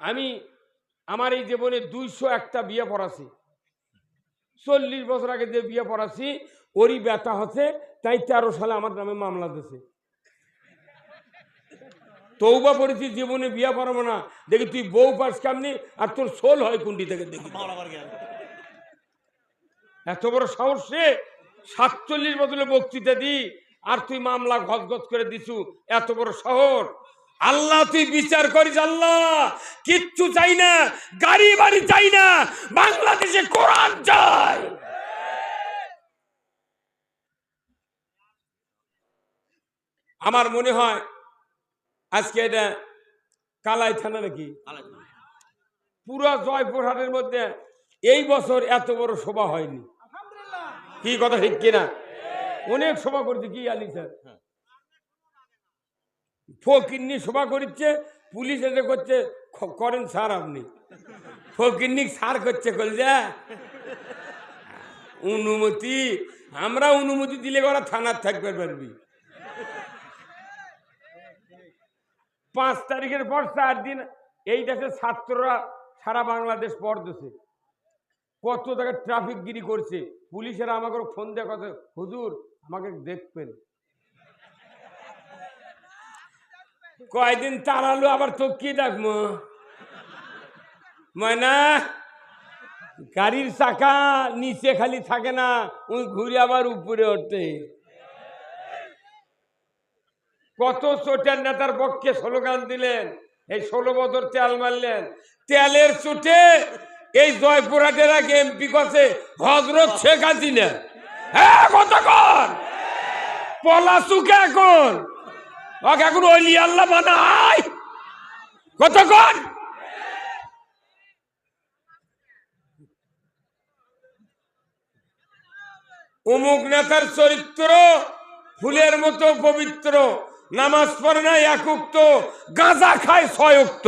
আমি আমার এই জীবনে 201টা বিয়ে পড়াছি, 40 বছর আগে যে বিয়ে পড়াছি ওরই ব্যথা হচ্ছে, তাই 13 সালে আমার নামে মামলা দিয়েছে। তৌবা পড়েছি, জীবনে বিয়ে পড়াবো না। দেখি তুই বউ পাস কেমনি আর তোর সোল হয় কুন্ডি থেকে দেখি। এত বড় সাহসে 47 বছরে বক্তৃতা দি আর তুই মামলা গজগজ করে দিছু, এত বড় শহর। আল্লাহ তুই বিচার করিস। আল্লাহ কিচ্ছু চাই না, গাড়ি বাড়ি চাই না, বাংলাদেশে কোরআন চাই। আমার মনে হয় আজকে এটা কালাই থানা নাকি, পুরো জয়পুরহাটের মধ্যে এই বছর এত বড় সভা হয়নি। কি কথা ঠিক কিনা? অনেক সভা করছে। কি আলী স্যার ফকিন্নি সভা করছে, পুলিশ এসে করছে করেন স্যার আপনি। ফকিন্নি স্যার করছে কলজা অনুমতি, আমরা অনুমতি দিলে ওরা থানার থাকবে পারবি। 5 তারিখের পর 4 দিন এই দেশের ছাত্ররা সারা বাংলাদেশ পর দেশে কত জায়গায় ট্রাফিক গিরি করছে। পুলিশেরা আমাকে ফোন দেয় কথা, হুজুর আমাকে দেখবেন। কয়দিন তাড়ালো আবার তো কি ডাকবো ময়না, গাড়ির চাকা নিচে খালি থাকে না, ওই ঘুরে আবার উপরে ওঠে। কত চোটের নেতার পক্ষে স্লোগান দিলেন, এই 16 বছর তেল মারলেন। তেলের চোটে এই জয়পুরহাটের আগে এমপি কাছে হযরত শেখ হাসিনা। হ্যাঁ কতক্ষণ পলাশুকে এখন ওলি আল্লাহ বানায় কতক্ষণ। অমুক নেতার চরিত্র ফুলের মতো পবিত্র, নামাজ পড়ে না 1 ওয়াক্ত, গাঁজা খায় 6 ওয়াক্ত।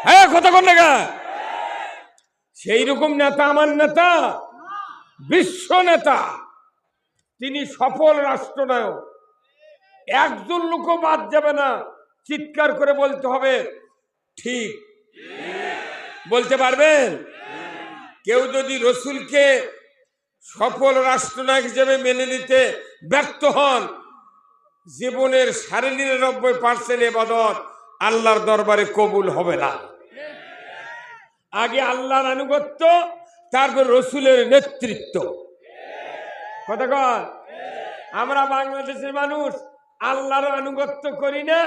হ্যাঁ কতক্ষণ দেখা। সেই রকম নেতা আমার নেতা, বিশ্ব নেতা, তিনি সফল রাষ্ট্রনায়ক। একজন লোকও বাদ যাবে না, চিৎকার করে বলতে হবে ঠিক। বলতে পারবেন? কেউ যদি রসুলকে সফল রাষ্ট্রনায়ক হিসেবে মেনে নিতে ব্যর্থ হন, জীবনের 99% ইবাদত আল্লাহর দরবারে কবুল হবে না। আগে আল্লাহর আনুগত্য, তারপর রসুলের নেতৃত্ব। কথা কয়? আমরা বাংলাদেশের মানুষ আল্লাহর আনুগত্য করি না,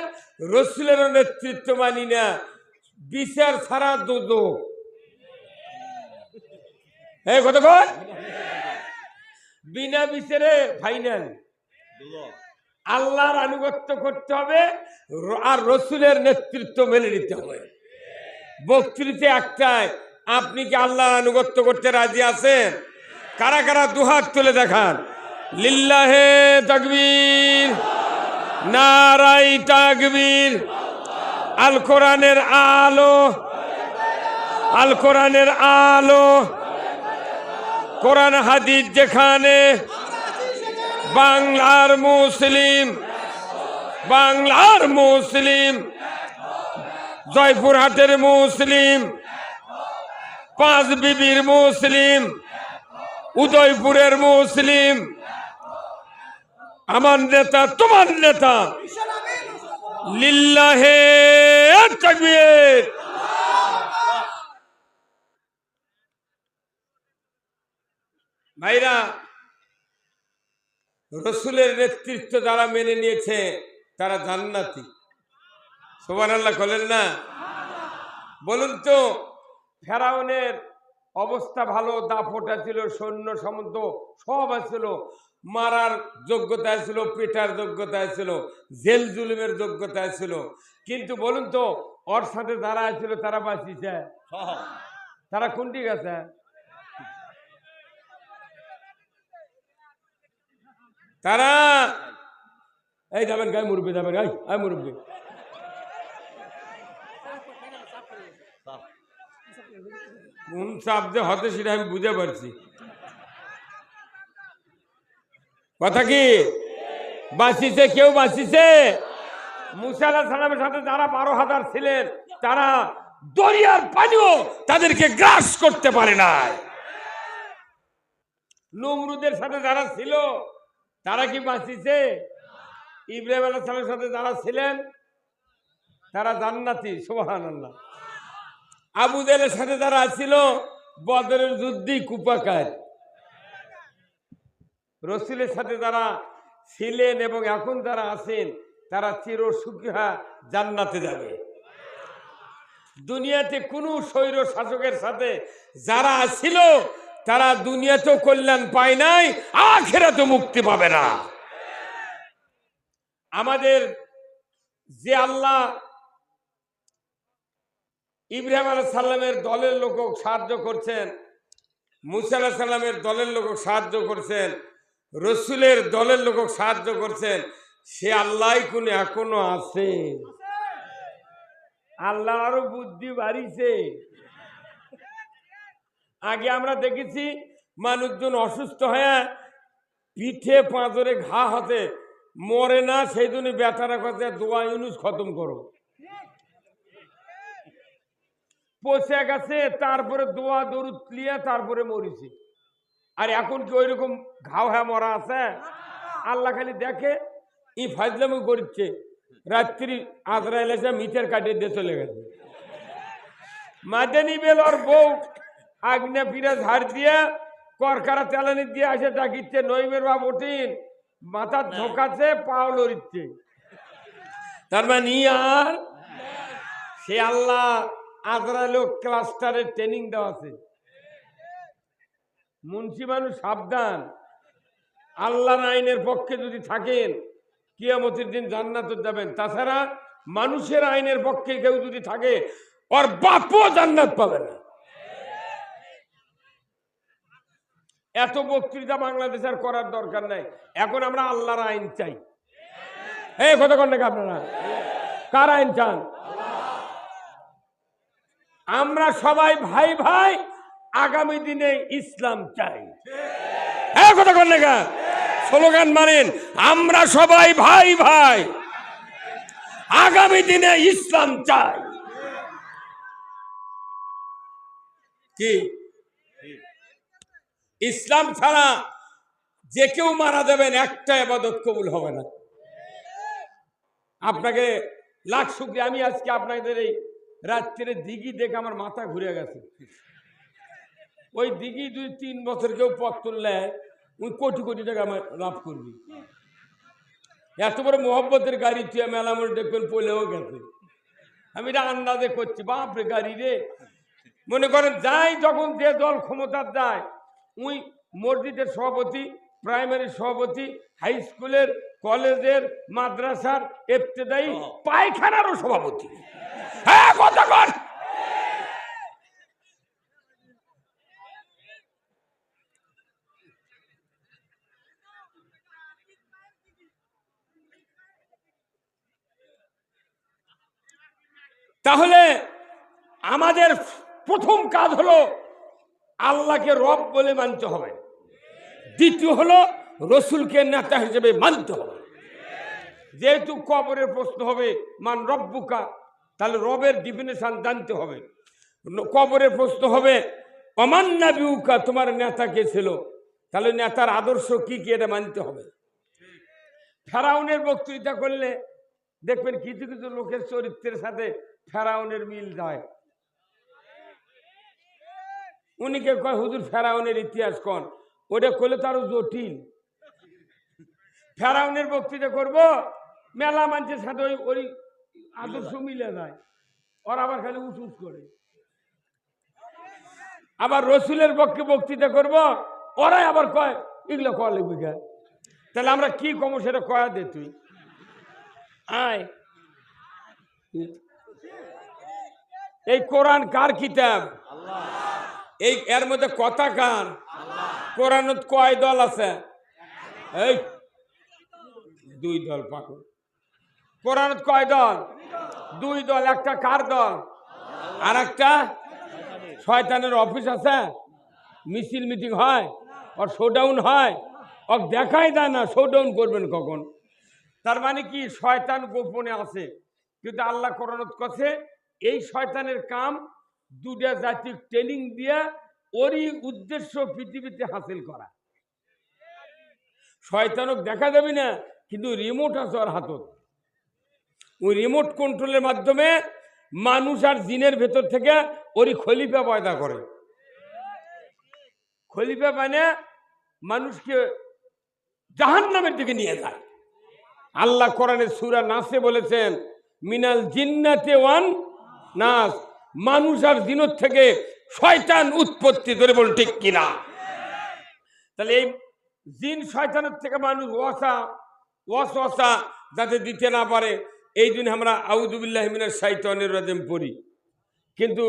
রসুলেরও নেতৃত্ব মানি না। বিচার ছাড়া দোজখ। এই কথা কয়, বিনা বিচারে ফাইনাল। আল্লাহর আনুগত্য করতে হবে আর রসুলের নেতৃত্ব মেনে নিতে হবে। বক্তৃতা একটাই, আপনি কি আল্লাহর আনুগত্য করতে রাজি আছেন? কারা কারা দুহাত তুলে দেখান। লিল্লাহে তাকবীর, নারাই তাকবীর। আল কোরআনের আলো, আল কোরআনের আলো, কোরআন হাদিস যেখানে, বাংলার মুসলিম, বাংলার মুসলিম, জয়পুরহাটের মুসলিম, 5 বিবির মুসলিম, উদয়পুরের মুসলিম। আমার নেতা তোমার নেতা। লিল্লাহে তাকবীর। ভাইরা, রসুলের নেতৃত্ব যারা মেনে নিয়েছে তারা জান্নাতি। সুবহানাল্লাহ বলেন না? বলুন তো, ফেরাউনের অবস্থা ভালো, দাপটা ছিল, সৈন্য সামন্ত সব ছিল, মারার যোগ্যতা ছিল, পেটার যোগ্যতা ছিল, জেল জুলুমের যোগ্যতা ছিল। কিন্তু বলুন তো, ওর সাথে যারা ছিল তারা বাঁচিয়েছে? তারা কোনটি গেছে? তারা এই যাবেন গায়ে মুরব্বী, যাবেন গাই আয় মুরব্বী। কোন চাপ যে হতে সেটা আমি বুঝে পারছি। কথা কি বাঁচিছে? কেউ বাঁচিছে? মুসা আলাইহিস সালামের সাথে যারা 12,000 ছিলেন তারা দরিয়ার পানিও তাদেরকে গ্রাস করতে পারে না। নমরুদের সাথে যারা ছিল তারা কি বাঁচিয়েছে? ইব্রাহিম আলাইহিস সালামের সাথে যারা ছিলেন তারা জান্নাতি, সুবহানাল্লাহ। আবু জেহেলের সাথে যারা ছিল বদরের যুদ্ধে কুপাকার। রসুলের সাথে যারা ছিলেন এবং এখন যারা আছেন তারা চিরসুখী জান্নাতে যাবে। দুনিয়াতে কোনো স্বৈর শাসকের সাথে যারা ছিল তারা দুনিয়াতেও কল্যাণ পায় নাই, আখিরাতেও মুক্তি পাবে না। আমাদের যে আল্লাহ ইব্রাহিম আলাইহিস সালামের দলের লোক সাহায্য করছেন, মুসা আলাইহিস সালামের দলের লোক সাহায্য করছেন, রসুলের দলের লোক সাহায্য করছেন, সে আল্লাহ কোন এখনো আছে। আল্লাহ আরো বুদ্ধি বাড়িছে। আগে আমরা দেখেছি মানুষজন অসুস্থ হয়ে পিঠে পাঁজরে ঘা হতে মরে না, সেই জন্য বেচারা কথা দোয়া ইউনুস খতম করো, পচে গেছে, তারপরে দোয়া দরুদ লিয়ে তারপরে মরিছে। আর এখন কি ওই রকম ঘাও হ্যাঁ মরা আছে? আল্লাহ খালি দেখে ই ফাজলামি করছে, রাত্রি আজরাইল এসে মিটার কাটিয়ে দিয়ে চলে গেছে। মাদানি বেল ওর বউ আগ্নে পিড়ে ঝাড় দিয়ে করকারা চালানি দিয়ে আসে ডাকিচ্ছে, নইমের বাপ ওঠিন, মাথার ঝোঁকাচ্ছে, পাও লড়িচ্ছে। তার মানে আর সে আল্লাহ আজরাইল ক্লাস্টারের ট্রেনিং দেওয়া আছে। মুন্সি মানুষ সাবধান, আল্লাহর আইনের পক্ষে যদি থাকেন কিয়ামতের দিন জান্নাতে যাবেন। তাছাড়া মানুষের আইনের পক্ষে কেউ যদি থাকে ওর বাপও জান্নাত পাবে না। এত বক্তৃতা বাংলাদেশ আর করার দরকার নাই। এখন আমরা আল্লাহর আইন চাই। এই কথা কন নাকি আপনারা? কার আইন চান? আমরা সবাই ভাই ভাই, আগামী দিনে ইসলাম চাই। এই কথা কন নাকি? স্লোগান মানেন, আমরা সবাই ভাই ভাই, আগামী দিনে ইসলাম চাই। কি ইসলাম ছাড়া যে কেউ মারা যাবেন, একটা ইবাদত কবুল হবে না। আপনাকে লাখ শুকরিয়া। আমি আজকে আপনাদের এই রাত্রে দিঘি দেখে আমার মাথা ঘুরে গেছে। ওই দিঘি 2-3 বছর কেউ পথ তুললে ওই কোটি কোটি টাকা আমার লাভ করবি। এত বড় মোহব্বতের গাড়ি তুই মেলামুল দেখবেন পড়লেও গেছে। আমি এটা আন্দাজে করছি, বাপরে গাড়ি রে। মনে করেন যাই যখন যে দল ক্ষমতার যায়, ওই মসজিদের সভাপতি, প্রাইমারি সভাপতি, হাই স্কুলের, কলেজের, মাদ্রাসার, ইবতেদায়ী, পায়খানারও সভাপতি। হ্যাঁ কথা কর। তাহলে আমাদের প্রথম কাজ হলো আল্লাহকে রব বলে মানতে হবে। দ্বিতীয় হলো রসুলকে নেতা হিসেবে মানতে হবে। যেহেতু কবরের প্রশ্ন হবে মান রব্বুকা, তাহলে রবের ডিফিনেশন জানতে হবে। কবরের প্রশ্ন হবে অমান নাবিউকা, তোমার নেতা কে ছিল, তাহলে নেতার আদর্শ কি কি এটা মানতে হবে। ফেরাউনের বক্তৃতা করলে দেখবেন কিছু কিছু লোকের চরিত্রের সাথে ফেরাউনের মিল যায়। উনিকে কয় হুজুর ফেরাউনের ইতিহাস কোন, ওটা করলে তো আরো জটিল। ফেরাউনের বক্তৃতা করব, মেলা মানুষের সাথে ওই আদর্শ মিলে যায়, ওরা আবার খালি উঠুট করে। আবার রসুলের পক্ষে বক্তৃতা করব, ওরাই আবার কয় এগুলো কয়া লিখবি কে। তাহলে আমরা কি কমো সেটা কয়া দে তুই আয়। এই কোরআন কার কিতাব? এই এর মধ্যে কথা কার? কোরআনত কয় দল আছে? এই 2 দল পাকো। কোরআনত কয় দল? 2 দল। একটা কার দল? আর একটা শয়তানের অফিস আছে, মিছিল মিটিং হয়, আর শোডাউন হয়, ও দেখাই দেয় না শোডাউন করবেন কখন। তার মানে কি শয়তান গোপনে আছে, কিন্তু আল্লাহ কোরআনত কাছে এই শয়তানের কাম দুটা জাতির ট্রেনিং দিয়া ওরই উদ্দেশ্য পৃথিবীতে হাসিল করা। শয়তানক দেখা যাবে না, কিন্তু রিমোট আছে ওর হাতত। ওই রিমোট কন্ট্রোলের মাধ্যমে মানুষ আর জিনের ভেতর থেকে ওরই খলিফা পয়দা করে। খলিফা মানে মানুষকে জাহান্নামের দিকে নিয়ে যায়। আল্লাহ কোরআনের সূরা নাসে বলেছেন, মিনাল জিন্নাতে ওয়ান নাস, মানুষ আর জিনের থেকে শয়তান উৎপত্তি। ধরে বল ঠিক কিনা? তাহলে এই জিন শয়তানের থেকে মানুষ ওয়াসওয়াসা যাতে দিতে না পারে, এই জন্য আমরা আউযু বিল্লাহি মিনাশ শাইতানির রাজিম পড়ি। কিন্তু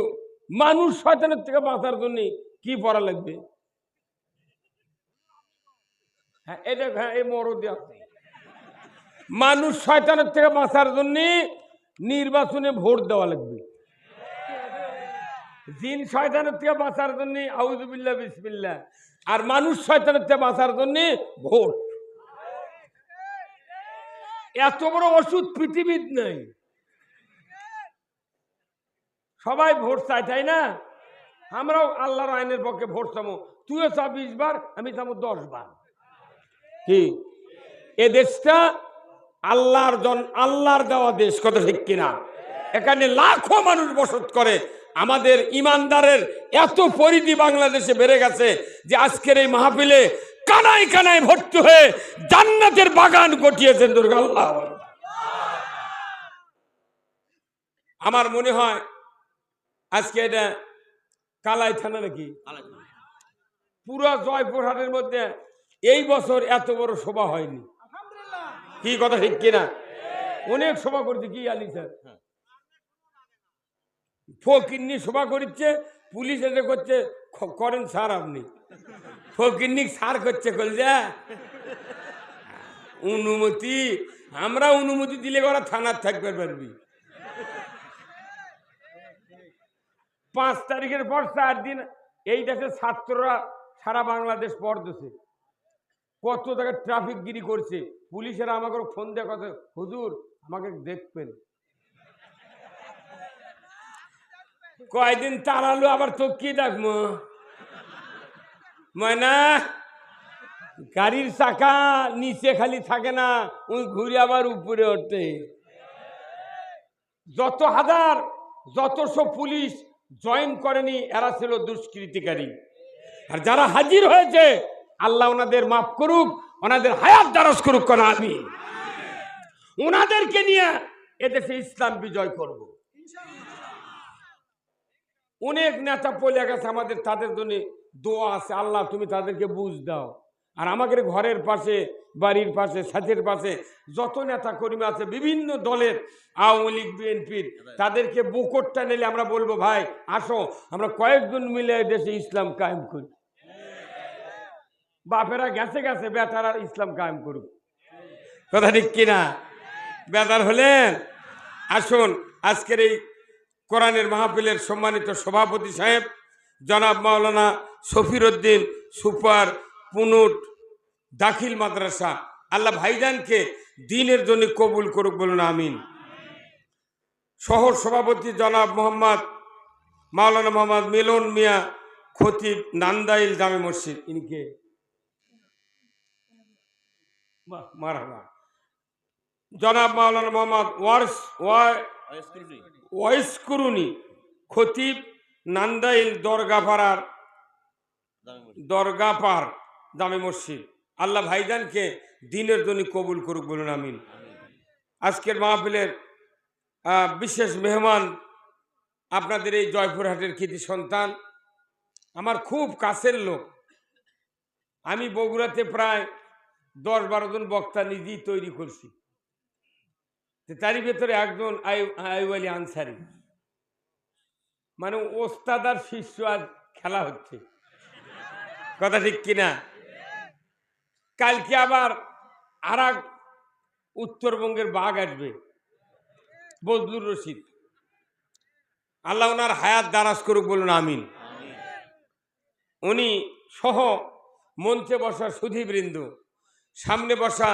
মানুষ শয়তানের থেকে বাঁচার জন্য কি পড়া লাগবে? হ্যাঁ, এটা এই মরদে আছে। মানুষ শয়তানের থেকে বাঁচার জন্য নির্বাচনে ভোট দেওয়া লাগবে। জিন শয়তানের থেকে বাঁচার জন্য আউযু বিল্লাহ বিসমিল্লাহ, আর মানুষ শয়তানের থেকে বাঁচার জন্য ভোট। এত বড় ওষুধ পৃথিবীর নেই। সবাই ভোট চাই, তাই না? আমরাও আল্লাহর আইনের পক্ষে ভোট চাবো। তুইও চা 20 বার, আমি চাবো 10 বার। কি এ দেশটা আল্লাহর দেওয়া দেশ, কথা ঠিক কিনা? এখানে লাখো মানুষ বসত করে। আমাদের ইমানদারের এত পরিধি বাংলাদেশে বেড়ে গেছে যে আজকের এই মাহফিলে কানায় কানায় ভর্তি হয়ে জান্নাতের বাগান গটিয়েছেন দুর্গা আল্লাহ। আমার মনে হয় আজকে এটা কালাই থানা নাকি, পুরো জয়পুরহাটের মধ্যে এই বছর এত বড় সভা হয়নি। কি কথা ঠিক কিনা? অনেক সভা করছে। কি আলী স্যার ফকিন্নি সভা করছে, পুলিশ এসে করছে করেন স্যার, আপনি ফকিন্নি স্যার করছে কলজা অনুমতি। আমরা অনুমতি দিলে ওরা থানার থাকবে পারবি। 5 তারিখের পর 4 দিন এই দেশের ছাত্ররা সারা বাংলাদেশ পড়তেছে। কত জায়গায় ট্রাফিক গিরি করছে। পুলিশেরা আমাকে ফোন দেওয়া কথা, হুজুর আমাকে দেখবেন। কয়দিন তাড়ালো, আবার তো কি ডাকবো ময়না, গাড়ির চাকা নিচে খালি থাকে না, ওই ঘুরে আবার উপরে ওঠে। যতশো পুলিশ জয়েন করেনি, এরা ছিল দুষ্কৃতিকারী। আর যারা হাজির হয়েছে, আল্লাহ ওনাদের মাফ করুক, ওনাদের হায়াত দারাজ করুক। কোন আমি ওনাদেরকে নিয়ে এদেশে ইসলাম বিজয় করব। অনেক নেতা পলে গেছে আমাদের, তাদের জন্য দোয়া আছে। আল্লাহ তুমি তাদেরকে বুঝ দাও। আর আমাদের ঘরের পাশে, বাড়ির পাশে, সাথের পাশে যত নেতা কর্মী আছে বিভিন্ন দলের, আওয়ামী লীগ, বিএনপির, তাদেরকে বুকটটা নিলে আমরা বলবো, ভাই আসো আমরা কয়েকজন মিলে দেশে ইসলাম কায়েম করি। বাপেরা গেছে গেছে, বেটারা ইসলাম কায়েম করুক। কথা ঠিক কিনা? বেটার হলেন। আসুন আজকের এই কোরআনের মাহফিলের সম্মানিত সভাপতি সাহেব জনাব মাওলানা শফির উদ্দিন সুপার পুনুট দাখিল মাদ্রাসা, আল্লাহ ভাইজানকে দ্বীনের জন্য কবুল করুক, বলুন আমিন। শহর সভাপতি জনাব মাওলানা মোহাম্মদ মিলন মিয়া খতিব নান্দাইল জামে মসজিদ, ইনকে মারহাবা। জনাব মাওলানা মোহাম্মদ ওয়াইসকুরুনি খতিব নান্দাইল দরগাপার জামে মসজিদ, আল্লাহ ভাইজানকে দ্বীনের জন্য কবুল করুক, বলুন আমিন। আজকের মাহফিলের বিশেষ মেহমান আপনাদের এই জয়পুরহাটের কৃতি সন্তান, আমার খুব কাছের লোক। আমি বগুড়াতে প্রায় 10-12 জন বক্তা নিজেই তৈরি করছি। তারই ভেতরে একজন আইয়ুব আলী আনসারি, মানে ওস্তাদ আর শিষ্য আজ খেলা হচ্ছে। কথা ঠিক কিনা? কালকে আবার আর এক উত্তরবঙ্গের বাঘ আসবে, বজলুর রশিদ, আল্লাহ ওনার হায়াত দারাজ করুক, বলুন আমিন। উনি সহ মঞ্চে বসা সুধীবৃন্দ, সামনে বসা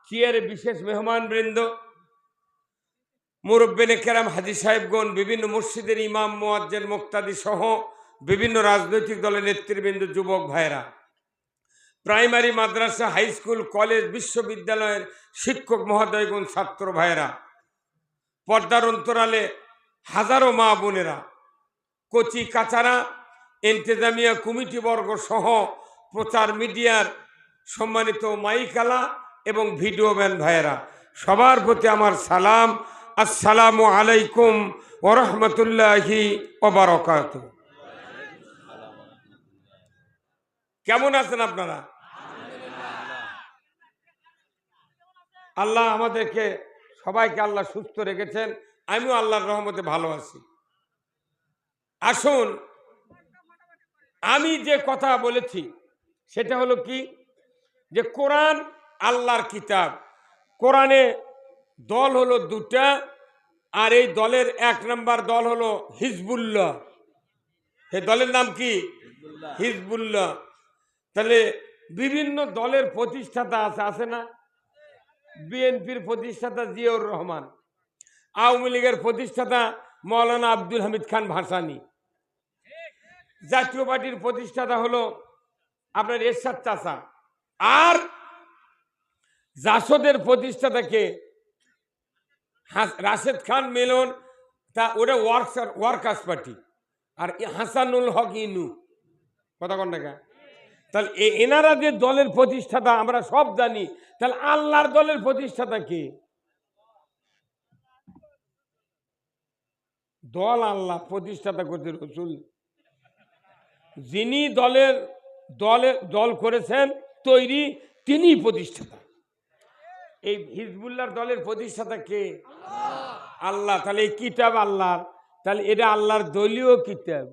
চেয়ারে বিশেষ মেহমান বৃন্দ, মুরব্বিনে কেরাম, হাজী সাহেবগণ, বিভিন্ন মসজিদের ইমাম, মুয়াজ্জিন, মুক্তাদি সহ বিভিন্ন রাজনৈতিক দলের নেতৃবৃন্দ, যুবক ভাইরা, প্রাইমারি, মাদ্রাসা, হাই স্কুল, কলেজ, বিশ্ববিদ্যালয়ের শিক্ষক মহোদয়গণ, ছাত্র ভাইরা, পর্দার অন্তরালে হাজারো মা বোনেরা, কচি কাচারা, ইন্তেজামিয়া কমিটিবর্গ সহ প্রচার মিডিয়ার সম্মানিত মাইকালা এবং ভিডিও ম্যান ভাইয়েরা, সবার প্রতি আমার সালাম। আসসালামু আলাইকুম ওয়া রাহমাতুল্লাহি ওয়া বারাকাতুহু। কেমন আছেন আপনারা? আল্লাহ আমাদেরকে সবাইকে আল্লাহ সুস্থ রেখেছেন, আমিও আল্লাহর রহমতে ভালো আছি। আসুন, আমি যে কথা বলেছি সেটা হলো কি, যে কোরআন আল্লাহর কিতাব। কোরআনে দল হলো দুটা, আর এই দলের এক নম্বর দল হলো হিজবুল্লাহ। এই দলের নাম কি? হিজবুল্লাহ। তাহলে বিভিন্ন দলের প্রতিষ্ঠাতা আছে না? বিএনপির প্রতিষ্ঠাতা জিয়াউর রহমান, আওয়ামী লীগের প্রতিষ্ঠাতা মৌলানা আব্দুল হামিদ খান ভাসানী, জাতীয় পার্টির প্রতিষ্ঠাতা হলো আপনার এরশাদ চাচা, আর জাসদের প্রতিষ্ঠাতা কে? রাশেদ খান মিলন, তা ওটা ওয়ার্কার্স পার্টি। আর হাসানুল হক ইনু, কথা কন না? তাহলে এনারা যে দলের প্রতিষ্ঠাতা আমরা সব জানি, তাহলে আল্লাহর দলের প্রতিষ্ঠাতা কে? দল আল্লাহ প্রতিষ্ঠাতা করতে রসুল। যিনি দল করেছেন তৈরি, তিনি প্রতিষ্ঠাতা। এই হিজবুল্লাহর দলের প্রতিষ্ঠাতা কে? আল্লাহ। তাহলে এই কিতাব আল্লাহর, তাহলে এটা আল্লাহর দলীয় কিতাব।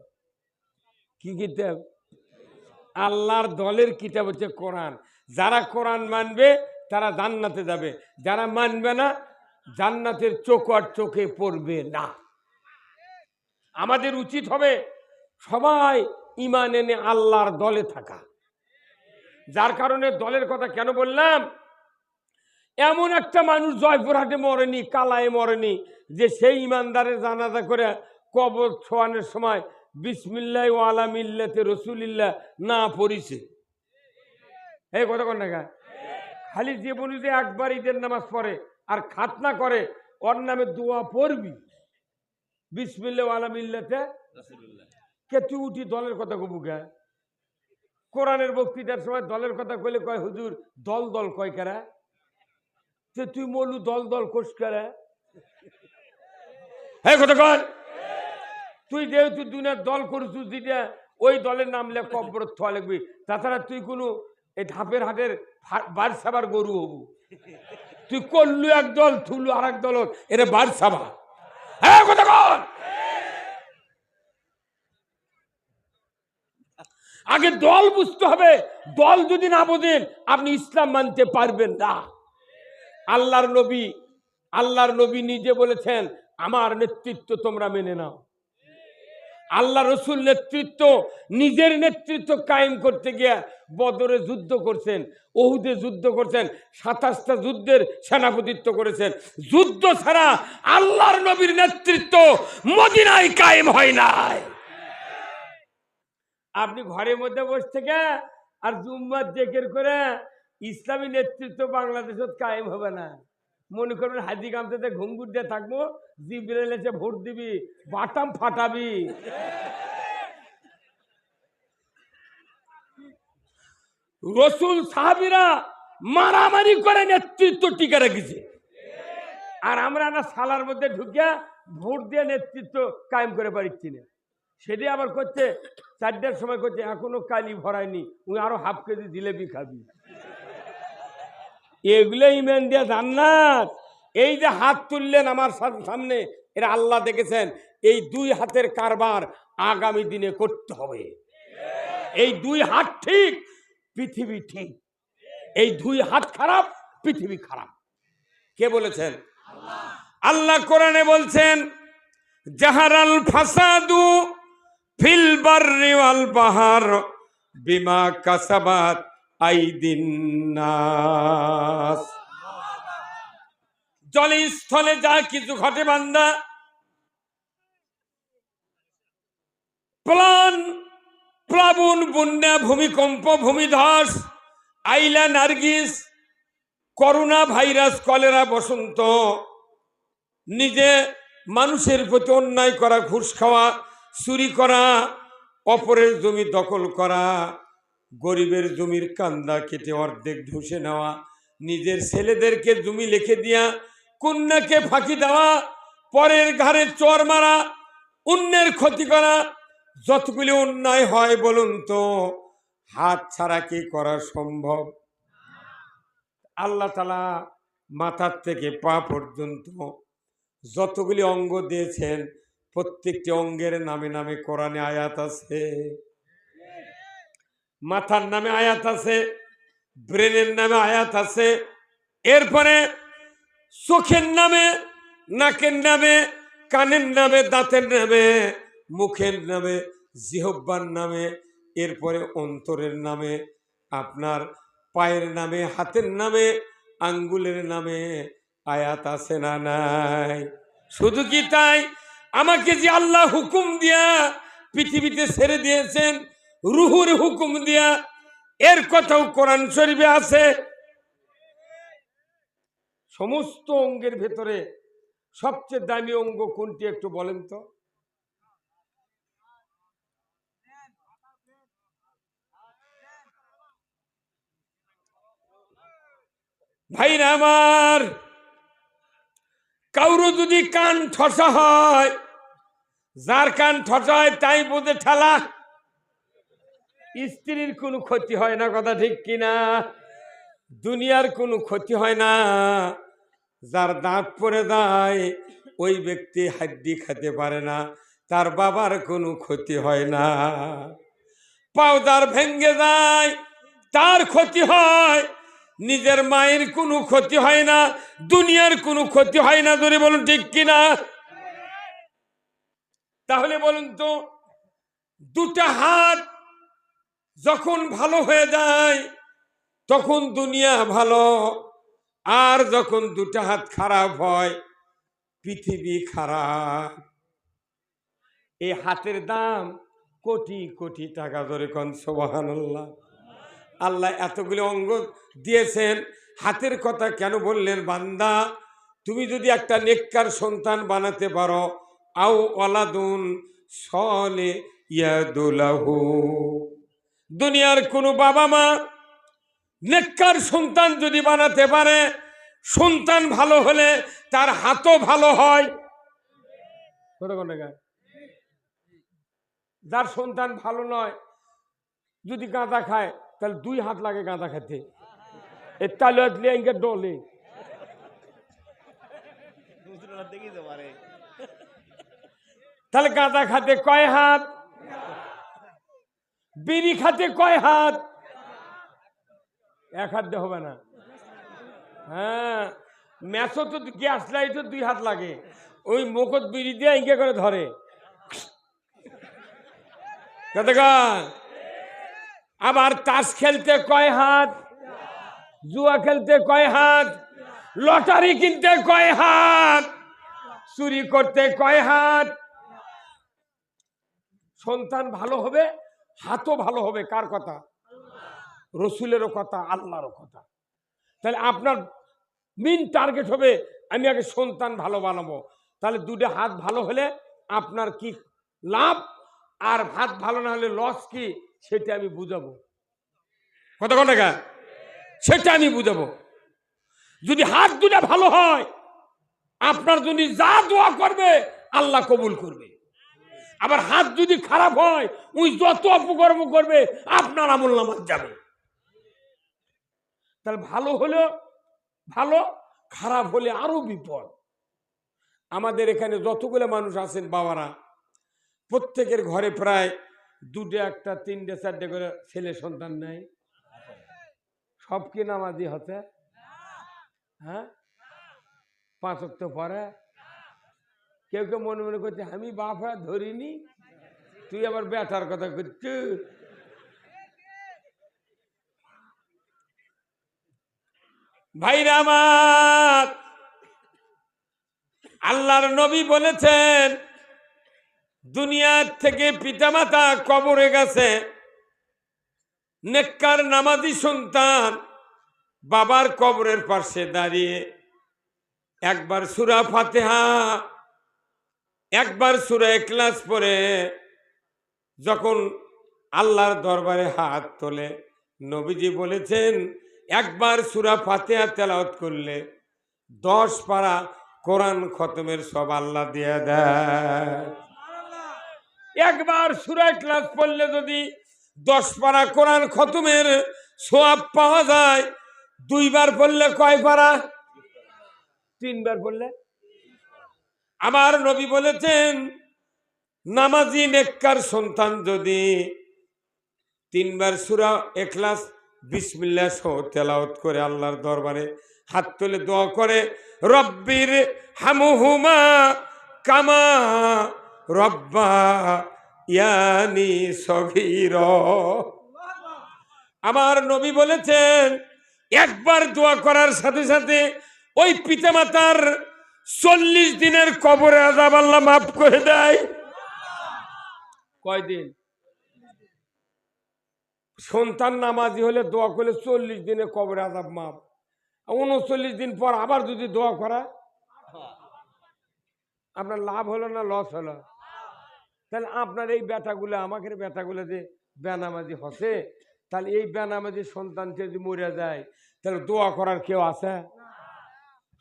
কি কিতাব? আল্লাহর দলের কিতাব হচ্ছে কোরআন। যারা কোরআন মানবে তারা জান্নাতে যাবে, যারা মানবে না জান্নাতের চোখ আর চোখে পড়বে না। আমাদের উচিত হবে সবাই ঈমান এনে আল্লাহর দলে থাকা। যার কারণে দলের কথা কেন বললাম, এমন একটা মানুষ জয়পুরহাটে মরেনি, কালায় মরেনি, যে সেই ইমানদারের জানাজা করে কবর ছোঁয়ানোর সময় বিসমিল্লাহ ওয়া আলা মিল্লাতে রাসূলিল্লাহ না পড়িছে। এই কথা কোন না? খালি জীবনে যে একবার ঈদের নামাজ পড়ে আর খাতনা করে, ওর নামে দোয়া পড়বি বিসমিল্লাহ ওয়া আলা মিল্লাতে রাসূলিল্লাহ। কে তুই উঠি দলের কথা কবু কে? কোরআনের বক্তৃতার সময় দলের কথা কইলে কয় হুজুর দল দল কয় কারা? তুই মলু দল দল কোষ কারা? হ্যাঁ কথা কর। তুই যেহেতু দুনিয়ার দল করছিস, যেটা ওই দলের নাম লেখ, কবর থা লিখবি। তাছাড়া তুই কোনো এই ধাপের হাটের বারসাবার গরু হবু। তুই করলু এক দল, থুলু আর এক দল, এটা বারসাবা। হ্যাঁ কথা কর। আগে দল বুঝতে হবে। দল যদি না বোঝেন আপনি ইসলাম মানতে পারবেন না। আল্লাহর নবী নিজে বলেছেন, আমার নেতৃত্ব তোমরা মেনে নাও। আল্লাহ রসুল নেতৃত্ব, নিজের নেতৃত্ব কায়েম করতে গিয়ে বদরে যুদ্ধ করছেন, ওহুদে যুদ্ধ করছেন, 27টা যুদ্ধের সেনাপতিত্ব করেছেন। যুদ্ধ ছাড়া আল্লাহর নবীর নেতৃত্ব মদিনায় কায়েম হয় নাই। আপনি ঘরের মধ্যে বসে থেকে আর জুম্মার জিকির করে ইসলামী নেতৃত্ব বাংলাদেশত কায়েম হবে না। মনে করবেন হাজি গামছাতে ঘুঙ্গুর দিয়ে থাকবো, জিবরাইল এসে ভোট দিবি, বাটাম ফাটাবি। রসুল সাহাবীরা মারামারি করে নেতৃত্ব টিকে রেখেছে, আর আমরা না সালার মধ্যে ঢুকে ভোট দিয়ে নেতৃত্ব কায়েম করে পারছি না। সেটি আবার করছে 4টার সময় করছে এখনো কালি ভরায়নি, ওই আরো হাফ কেজি জিলেবি খাবি। এগুলো ইমান দিয়া জান্নাত। এই যে হাত তুললেন আমার সামনে, এরা আল্লাহ দেখেছেন। এই 2 হাতের কারবার আগামী দিনে করতে হবে। এই 2 হাত ঠিক, পৃথিবী ঠিক। এই 2 হাত খারাপ, পৃথিবী খারাপ। কে বলেছেন? আল্লাহ কোরআনে বলছেন, জাহারাল ফাসাদু ফিল বাররি ওয়াল বাহর বিমা কাসাবাত আইদিন নাস। জলে স্থলে যা কিছু ঘটে বান্দা, প্লাবন, বন্যা, ভূমিকম্প, ভূমিধস, আইলা, নার্গিস, করোনা ভাইরাস, কলেরা, বসন্ত, নিজে মানুষের প্রতি অন্যায় করা, ঘুষ খাওয়া, চুরি করা, অপরের জমি দখল করা, গরিবের জমির কান্দা কেটে অর্ধেক ধুষে নেওয়া, নিজের ছেলেদেরকে জমি লিখে দিয়া কন্যাকে ফাঁকি দেওয়া, পরের ঘাড়ে চর মারা, অন্যের ক্ষতি করা, যতগুলি অন্যায় হয় বলুন তো হাত ছাড়া কি করা সম্ভব? আল্লাহ তাআলা মাথার থেকে পা পর্যন্ত যতগুলি অঙ্গ দিয়েছেন প্রত্যেকটি অঙ্গের নামে নামে কোরআনে আয়াত আছে। মাথার নামে আয়াত আছে, ব্রেনের নামে আয়াত আছে, এরপরে চোখের নামে, নাকের নামে, কানের নামে, দাঁতের নামে, মুখের নামে, জিহ্বার নামে, এরপরে অন্তরের নামে, আপনার পায়ের নামে, হাতের নামে, আঙ্গুলের নামে আয়াত আছে না নাই? শুধু কি তাই, আমাকে যে আল্লাহ হুকুম দিয়া পৃথিবীতে ছেড়ে দিয়েছেন রুহুর হুকুম দিয়া, এর কথাও কোরআন শরীফে আছে। সমস্ত অঙ্গের ভেতরে সবচেয়ে দামি অঙ্গ কোনটি একটু বলেন তো? ভাইরা আমার, কাউরো যদি কান ঠসা হয়, যার কান ঠসা হয় তাই বোঝে ঠেলা। স্ত্রীর কোনো ক্ষতি হয় না, কথা ঠিক কিনা? দুনিয়ার কোনো ক্ষতি হয় না। যার দাঁত পড়ে যায় ওই ব্যক্তি হাড্ডি খেতে পারে না, তার বাবার কোনো ক্ষতি হয় না। পাউদার ভেঙ্গে যায় তার ক্ষতি হয়, নিজের মায়ের কোনো ক্ষতি হয় না, দুনিয়ার কোনো ক্ষতি হয় না। ধরে বলুন ঠিক কিনা? তাহলে বলুন তো, দুটা হাত যখন ভালো হয়ে যায় তখন দুনিয়া ভালো, আর যখন দুটা হাত খারাপ হয় পৃথিবী খারাপ। এই হাতের দাম কোটি কোটি টাকা। ধরে কোন সুবহানাল্লাহ। আল্লাহ এতগুলো অঙ্গ দিয়েছেন, হাতের কথা কেন বললেন? বান্দা, তুমি যদি একটা নেককার সন্তান বানাতে পারো, আও ওয়ালাদুন সলে ইয়াদুলাহু, দুনিয়ার কোনো বাবা মা নেককার সন্তান যদি বানাতে পারে, সন্তান ভালো হলে তার হাতও ভালো হয়। যার সন্তান ভালো নয়, যদি গাঁদা খায় তাহলে 2 হাত লাগে গাঁদা খেতে, এর তালে ডলে। তাহলে গাঁদা খাতে কয় হাত? বিড়ি খাতে কয় হাত? 1 হাত দিয়ে হবে না। হ্যাঁ, ম্যাচও তো গ্যাস লাইটও 2 হাত লাগে, ওই মুখত বিড়ি দিয়ে ইঙ্গে করে ধরে। আবার তাস খেলতে কয় হাত? জুয়া খেলতে কয় হাত? লটারি কিনতে কয় হাত? চুরি করতে কয় হাত? সন্তান ভালো হবে, হাতও ভালো হবে। কার কথা? রসুলেরও কথা, আল্লাহরও কথা। তাহলে আপনার মেইন টার্গেট হবে আমি আগে সন্তান ভালো বানাবো। তাহলে 2টা হাত ভালো হলে আপনার কি লাভ, আর হাত ভালো না হলে লস কি, সেটা আমি বুঝাবো। কথা কথা সেটা আমি বুঝাবো। যদি হাত 2টা ভালো হয়, আপনার যদি যা দোয়া করবে আল্লাহ কবুল করবে। আবার হাত যদি খারাপ হয়, ওই যত অপকর্ম করবে আপনার আমল নামাজ যাবে। তাহলে ভালো হলে ভালো, খারাপ হলে আরো বিপদ। আমাদের এখানে যতগুলো মানুষ আছেন বাবারা, প্রত্যেকের ঘরে প্রায় 2টা, 1টা, 3টে, 4টে করে ছেলে সন্তান নেই। সব কি নামাজি হতে? হ্যাঁ, 5 ওয়াক্ত পরে। কেউ কেউ মনে মনে করছে আমি বাপ হয়ে ধরিনি, তুই আবার বেটার কথা করছি। ভাইরা আমার, আল্লাহর নবী বলেছেন দুনিয়ার থেকে পিতামাতা কবরে গেছে, নেককার নামাজি সন্তান বাবার কবরের পাশে দাঁড়িয়ে একবার সূরা ফাতিহা একবার সূরা ইখলাস পড়ে যখন আল্লাহর দরবারে হাত তোলে, নবীজি বলেছেন একবার সূরা ফাতিহা তেলাওয়াত করলে 10 পারা কোরআন খতমের সব আল্লাহ দিয়ে দেয়। একবার সূরা ইখলাস পড়লে যদি 10 পারা কোরআন খতমের সওয়াব পাওয়া যায়, 2 বার পড়লে কয় পারা? 3 বার পড়লে। আমার নবী বলেছেন নামাজি নেককার সন্তান যদি 3 বার সূরা ইখলাস বিসমিল্লাহ সহ তেলাওয়াত করে আল্লাহর দরবারে হাত তুলে দোয়া করে, রব্বির হামহুমা কামা রব্বা ইয়ানি সগীরা। আমার নবী বলেছেন একবার দোয়া করার সাথে সাথে ওই পিতামাতার 40 দিনের কবরের আযাব আল্লাহ মাফ করে দেয়। কয়দিন? সন্তান নামাজি হলে দোয়া করলে 40 দিনে কবরের আযাব মাফ। 39 দিন পর আবার যদি দোয়া করা, আপনার লাভ হলো না লস হলো? তাহলে আপনার এই বেটাগুলো আমাকে বেটাগুলো যে বেনামাজি হসে, তাহলে এই বেনামাজি সন্তানকে যদি মরে যায় তাহলে দোয়া করার কেউ আছে?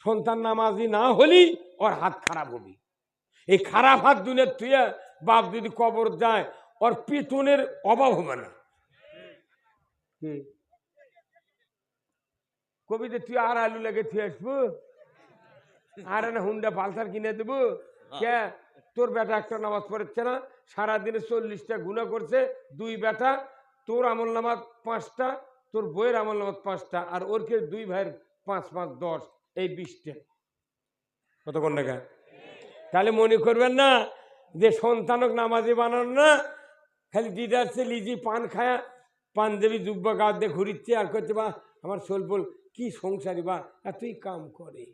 সন্তান নামাজি না হলি ওর হাত খারাপ হবে। এই খারাপ হাত দুনিয়ার তুই বাপ যদি কবর যায় ওর পিতনের অভাব হবে না। কবিতে তুই আর আলু লাগে তুই আসবো, আর না হুন্ডা পালসার কিনে দেবো কে? তোর বেটা একটা নামাজ পড়েছে না, সারাদিনে 40টা গুনাহ করছে, 2 বেটা, তোর আমল নামাজ 5টা, তোর বইয়ের আমল নামাজ 5টা, আর ওর কে 2 ভাইয়ের 5 5 10, এই 20টা। কতক্ষণ টাকা? তাহলে মনে করবেন না যে সন্তানক নামাজি বানানো না, খালি দিদার সে লিজি পান খায়া পাঞ্জাবি জুব্বা গাছ দিয়ে ঘুরিচ্ছে আর করছে বা আমার সোলপোল কি সংসারী বা এতই কাম করে।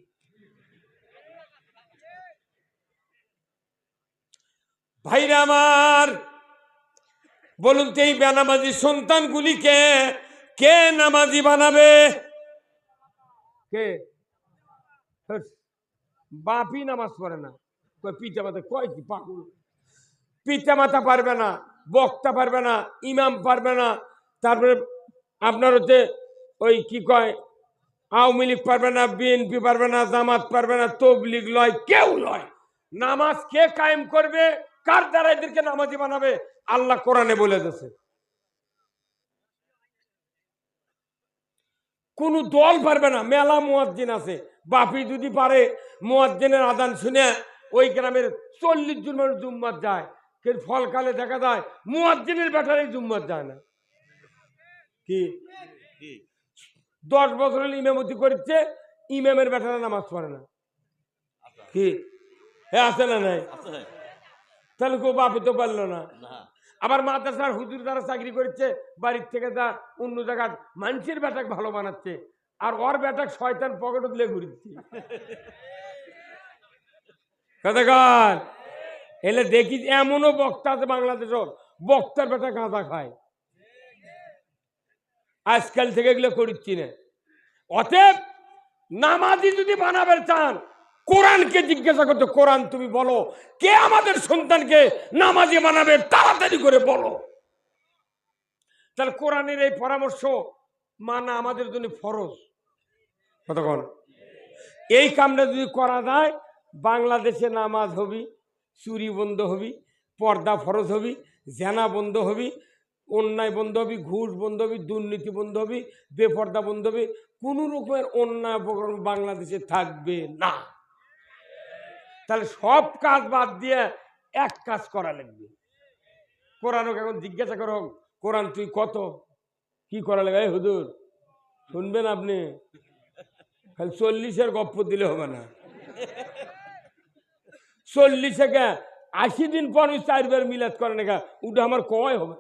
ভাইরা আমার বলুন তো এই বেনামাজি সন্তানগুলিকে কে নামাজি বানাবে? কে? বাপই নামাজ পড়ে না, পিতা মাতা কয় কি পাগল? পিতা মাতা পারবে না, বক্তা পারবে না, ইমাম পারবে না, তারপরে আপনার হচ্ছে ওই কি কয় আওয়ামী লীগ পারবে না, বিএনপি পারবে না, জামাত পারবে না, তবলিগ লয়, কেউ লয়। নামাজ কে কায়েম করবে? কার দ্বারা এদেরকে নামাজি বানাবে? আল্লাহ কোরআনে বলে দিয়েছে। কোন দল পারবে না। মেলা মুয়াজ্জিন আছে, বাপি যদি পারে মুয়াজ্জিনের আযান শুনে ওই গ্রামের 40 জন মানুষ জুম্মাত যায়, কিন্তু ফলকালে দেখা যায় মুয়াজ্জিনের ব্যাটারে জুম্মাত যায় না। কি 10 বছর ইমামতি করছে, ইমামের ব্যাটারে নামাজ পড়ে না। কি আছে না নাই? তাহলে কেউ বাপি তো পারলো না। আবার মাদ্রাসার হুজুর দ্বারা চাকরি করছে, বাড়ির থেকে যা অন্য জায়গায় মানুষের বেটাকে ভালো বানাচ্ছে, আর ওর বেটাক শয়তান পকেটে দিলে ঘুরিচ্ছে। কতক্ষণ এলে দেখি এমনও বক্তা আছে বাংলাদেশের, বক্তার বেটা গাঁজা খায়। আজকাল থেকে এগুলো করিচ্ছি না। অতএব নামাজি যদি বানাবে চান, কোরআনকে জিজ্ঞাসা করতে, কোরআন তুমি বলো কে আমাদের সন্তানকে নামাজি বানাবে, তাড়াতাড়ি করে বলো। তাহলে কোরআনের এই পরামর্শ মানা আমাদের জন্য ফরজ। কতক্ষণ এই কামটা যদি করা যায়, বাংলাদেশে নামাজ হবি, চুরি বন্ধ হবি, পর্দা ফরজ হবি, জেনা বন্ধ হবি, অন্যায় বন্ধ হবি, ঘুষ বন্ধ হবি, দুর্নীতি বন্ধ হবি, বেপর্দা বন্ধ হবি, কোন রকমের অন্যায় অপকর্ম বাংলাদেশে থাকবে না। তাহলে সব কাজ বাদ দিয়ে এক কাজ করা লাগবে। কোরআনকে এখন জিজ্ঞাসা করো, কোরআন তুই কত কি করা লাগে? হুজুর শুনবেন আপনি? খালি 40-এর গপ্প দিলে হবে না। 40 থেকে 80 দিন পর 4 বার মিলাদ করে না, ওটা আমার কয় হবে।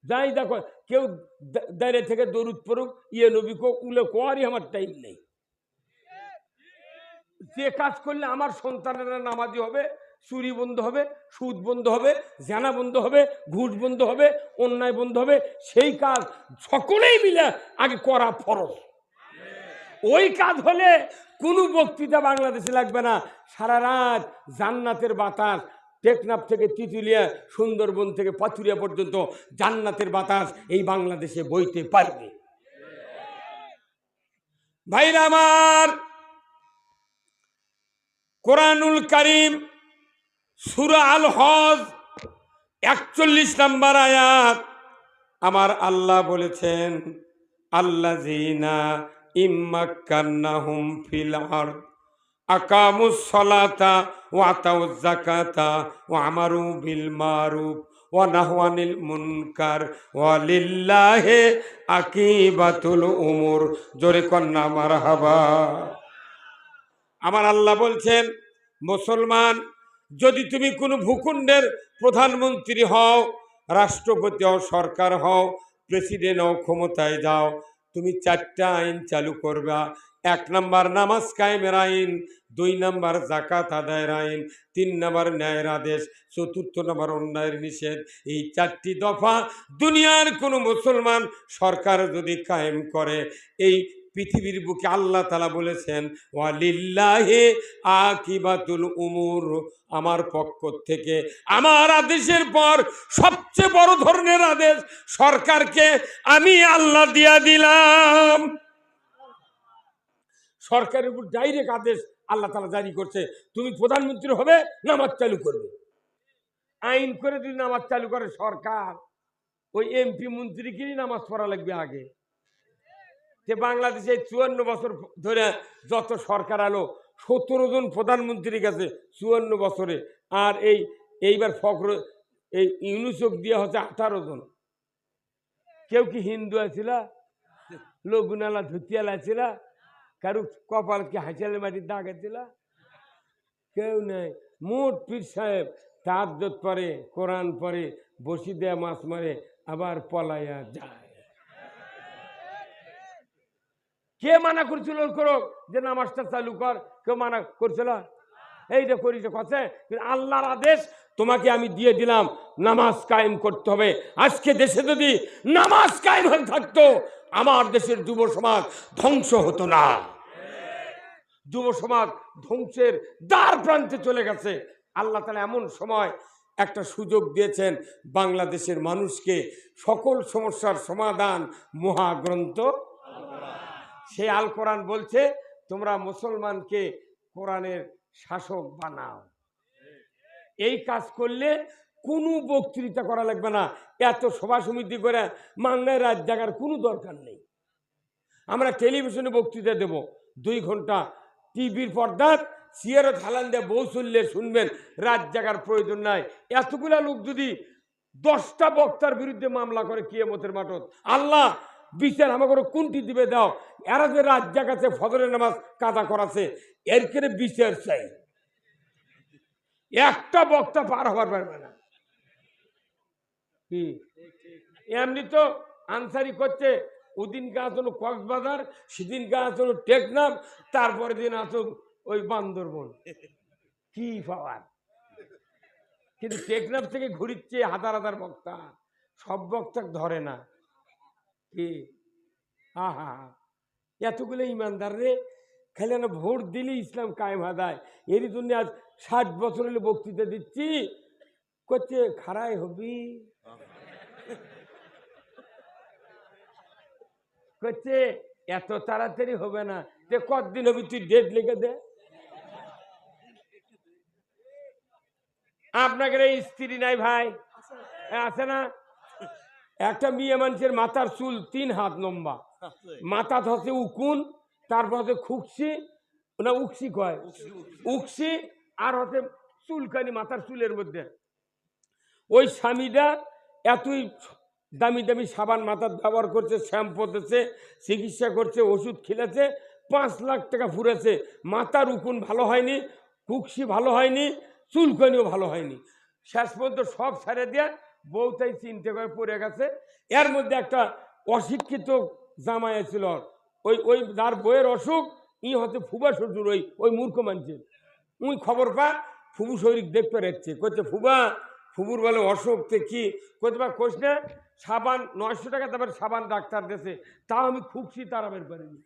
যাই দেখো কেউ দাঁড়িয়ে থেকে দরুদ পড়ুক, ইয়ে নবী কোক, উলে কোয়ারই আমার টাইম নেই। যে কাজ করলে আমার সন্তানেরা নামাজি হবে, চুরি বন্ধ হবে, সুদ বন্ধ হবে, জানা বন্ধ হবে, ঘুষ বন্ধ হবে, অন্যায় বন্ধ হবে, সেই কাজ সকলেই মিলে আগে করা ফরজ। ওই কাজ হলে কোনো বক্তৃতা বাংলাদেশে লাগবে না। সারা রাত জান্নাতের বাতাস, টেকনাফ থেকে তিতুলিয়া, সুন্দরবন থেকে পাথুরিয়া পর্যন্ত জান্নাতের বাতাস এই বাংলাদেশে বইতে পারবে। ভাইরা আমার, কোরআনুল কারীম সূরা আল হজ 41 নম্বর আয়াত আমার আল্লাহ বলেছেন, আল্লাযীনা ইম্মাক্কান্নাহুম ফিল আরদ আকামুস সালাতা ওয়া আতাউজ যাকাতা ওয়া আমারু বিল মারুফ ওয়া নাহাউ আনিল মুনকার ওয়া লিল্লাহি আকিবাতুল উমুর। জোরে কন্না মারহাবা। আমার আল্লাহ বলছেন, মুসলমান, যদি তুমি কোনো ভূখণ্ডের প্রধানমন্ত্রী হও, রাষ্ট্রপতি হও, সরকার হও, প্রেসিডেন্ট হও, ক্ষমতায় যাও, তুমি 4টা আইন চালু করবা। 1 নম্বর নামাজ কায়েমের আইন, 2 নম্বর যাকাত আদায়ের আইন, 3 নম্বর ন্যায়ের আদেশ, 4 নম্বর অন্যায়ের নিষেধ। এই 4টি দফা দুনিয়ার কোনো মুসলমান সরকার যদি কায়েম করে, এই পৃথিবীর বুকে আল্লাহ তাআলা বলেছেন, ওয়ালিল্লাহি আকিবাতুল উমুর, আমার পক্ষ থেকে আমার আদেশের পর সবচেয়ে বড় ধরনের আদেশ সরকারকে আমি আল্লাহ দিয়া দিলাম। সরকারের উপর ডাইরেক্ট আদেশ আল্লাহ তাআলা জারি করছে, তুমি প্রধানমন্ত্রী হবে, নামাজ চালু করবে। আইন করে যদি নামাজ চালু করে সরকার, ওই এমপি মন্ত্রীকেই নামাজ পড়া লাগবে আগে। যে বাংলাদেশে 54 বছর ধরে যত সরকার আলো, 17 জন প্রধানমন্ত্রী গেছে 54 বছরে। আর এইবার ফখর এই ইউনুসক দিয়ে হচ্ছে 18 জন। কেউ কি হিন্দু আছিল, লগুনালা ধুতিয়ালা ছিল, কারু কপাল কি হাঁচালে মাটির দাগ আছিল? কেউ নাই। মোট পীর সাহেব তাহাজ্জুদ পড়ে, কোরআন পড়ে, বসি দেয়া মাছ মারে, আবার পলাইয়া যায়। কে মানা করছিল করো যে নামাজটা চালু কর? কেউ মানা করছিল? এইটা করিস কথা। আল্লাহর আদেশ তোমাকে আমি দিয়ে দিলাম, নামাজ কায়েম করতে হবে। আজকে দেশে যদি নামাজ কায়েম হয়ে থাকতো, আমার দেশের যুব সমাজ ধ্বংস হতো না। যুব সমাজ ধ্বংসের দ্বার প্রান্তে চলে গেছে। আল্লাহ তাআলা এমন সময় একটা সুযোগ দিয়েছেন বাংলাদেশের মানুষকে, সকল সমস্যার সমাধান মহাগ্রন্থ সে আল কোরআন বলছে, তোমরা মুসলমানকে কোরআনের শাসক বানাও। এই কাজ করলে কোনো বক্তৃতা করা লাগবে না, এত সভা সমিতি করে মাংনায় রাত জাগার কোনো দরকার নেই। আমরা টেলিভিশনে বক্তৃতা দেব 2 ঘন্টা, টিভির পর্দাত সিয়ারত হালান দিয়ে বউ চললে শুনবেন, রাত জাগার প্রয়োজন নাই। এতগুলা লোক যদি 10টা বক্তার বিরুদ্ধে মামলা করে কিয়ামতের মাঠত, আল্লাহ বিচার আমাকে কোনটি দিবে দাও। এরা যে রাত জাগাতে ফজরের নামাজ কাদা করাছে, এর করে বিচার চাই। একটা বক্তা পার হবার পারবে না। কি এমনি তো আনসারি করছে, ওদিন গাছ হলো কক্সবাজার, সেদিন গাছ হলো টেকনাফ, তারপরে দিন আসুক ওই বান্দরবন। কি পাওয়ার! কিন্তু টেকনাফ থেকে ঘুরিচ্ছে হাজার হাজার বক্তা, সব বক্তা ধরে না। কি আহা, এতগুলো ইমানদার রে, খালি না ভোট দিলে ইসলাম কায়েম হাদায়। এরই জন্য আজ 60 বছর হলে বক্তৃতা দিচ্ছি, করছে খাড়াই হবি, করছে এত তাড়াতাড়ি হবে না, যে কতদিন হবি তুই ডেট লিখে দে। আপনাকে স্ত্রী নাই ভাই? আছে না? একটা মেয়ে মানুষের মাথার চুল 3 হাত লম্বা, মাথা হচ্ছে উকুন, তারপর হচ্ছে খুকসি, না উকসি কয়, উকসি, আর হচ্ছে চুলকানি মাথার চুলের মধ্যে। ওই স্বামীটা এতই দামি দামি সাবান মাথার ব্যবহার করছে, শ্যাম্পু দিচ্ছে, চিকিৎসা করছে, ওষুধ খেলেছে, 5 লাখ টাকা ফুরেছে, মাথার উকুন ভালো হয়নি, কুকসি ভালো হয়নি, চুলকানিও ভালো হয়নি। শেষ পর্যন্ত সব ছেড়ে দিয়ে বউটাই চিন্তা করে পড়ে গেছে। এর মধ্যে একটা অশিক্ষিত জামাই ছিল, ওই যার বইয়ের অসুখ, ই হচ্ছে ফুবা শ্বশুর, ওই ওই মূর্খ মানুষের। উই খবর পা ফুবু শরীর দেখতে রাখছে, করছে ফুবা, ফুবুর বলে অসুখ তে কি করতে পার কোষ না, সাবান 900 টাকা তারপর সাবান ডাক্তার দেশে, তাও আমি খুশি তারা বের করিনি।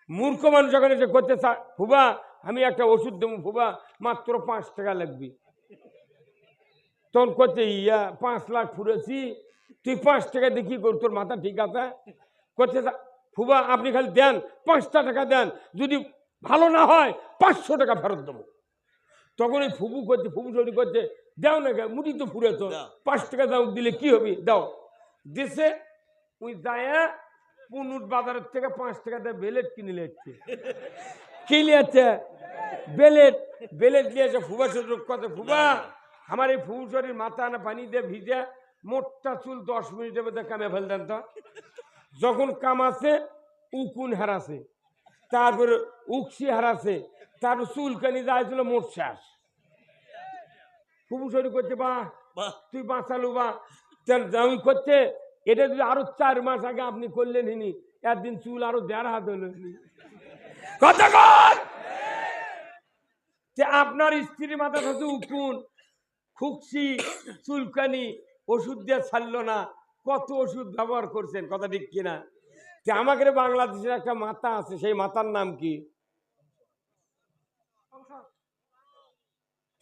মূর্খ মানুষ যখন এসে করতে ফুবা আমি একটা ওষুধ দেবো ফুবা, মাত্র 5 টাকা লাগবে। তখন করছে ইয়া 5 লাখ ফুরেছি, তুই 5 টাকা দিয়ে কি কর, তোর মাথা ঠিক আছে? করছে ফুবা আপনি খালি দেন, 5টা টাকা দেন, যদি ভালো না হয় 500 টাকা ফেরত দেবো। তখন ওই ফুবু করছে, ফুবু শরীর করছে দাও না, মুটি তো ফুরে তো 5 টাকা দাও, দিলে কি হবে, দাও। দেশে ওই যায় পুনুট বাজারের থেকে 5 টাকা দিয়ে বেলেট কিনে নিচ্ছে, কি নিয়েছে বেলেট, বেলেট নিয়েছে। ফুবা শরীর কথা, ফুবা আমার এই ফুবু শরীর মাথা না পানি দিয়ে ভিজে মোটটা চুল 10 মিনিটের মধ্যে কামে ফেল দেন তো। যখন কামাছে উকুন হারাছে, তারপরে উকসি হারাছে, তারপর চুলকানি যাইছিল মোট শেষ। ফুবু শরীর করছে বাহ তুই বাঁচালু বা আমি করছে, এটা যদি আরো 4 মাস আগে আপনি করলেন হিনি, একদিন চুল আরো 1.5 হাত হলো। আপনার স্ত্রীর মাথা থাকে উকুন, খুকসি, চুলকানি, ওষুধ দিয়ে ছাড়লো না, কত ওষুধ ব্যবহার করছেন, কথা ঠিক কিনা? আমাদের বাংলাদেশের একটা মাথা আছে, সেই মাথার নাম কি?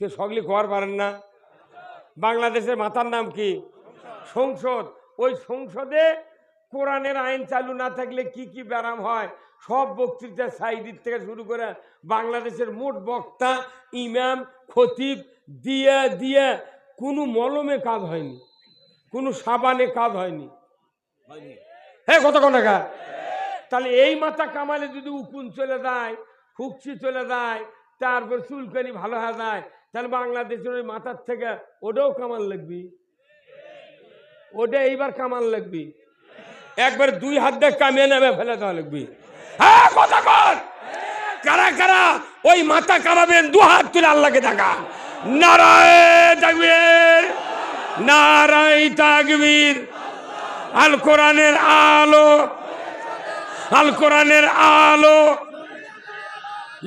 সকলে খবর পারেন না, বাংলাদেশের মাথার নাম কি? সংসদ। ওই সংসদে কোরআনের আইন চালু না থাকলে কি কি ব্যারাম হয় সব বক্তৃতা সাইদির থেকে শুরু করে বাংলাদেশের মোট বক্তা ইমাম খতিব দিয়ে দিয়ে কোনো মলমে কাজ হয়নি, কোনো সাবানে কাজ হয়নি। হ্যাঁ কত টাকা? তাহলে এই মাথা কামালে যদি উকুন চলে যায়, খুকসি চলে যায়, তারপর চুলকানি ভালো হয়ে যায়, তাহলে বাংলাদেশের ওই মাথার থেকে ওটাও কামাল লাগবি, ওটা এইবার কামাল লাগবি, একবার 2 হাত দিয়ে কামিয়ে নেবে ফেলে দেওয়া লাগবি। হ্যাঁ কথা কর, কারা কারা ওই মাথা কামাবেন 2 হাত তুলে আল্লাহকে দেখা। নারায়ে তাকবীর, নারায়ে তাকবীর। আল কোরআনের আলো, আল কোরআনের আলো,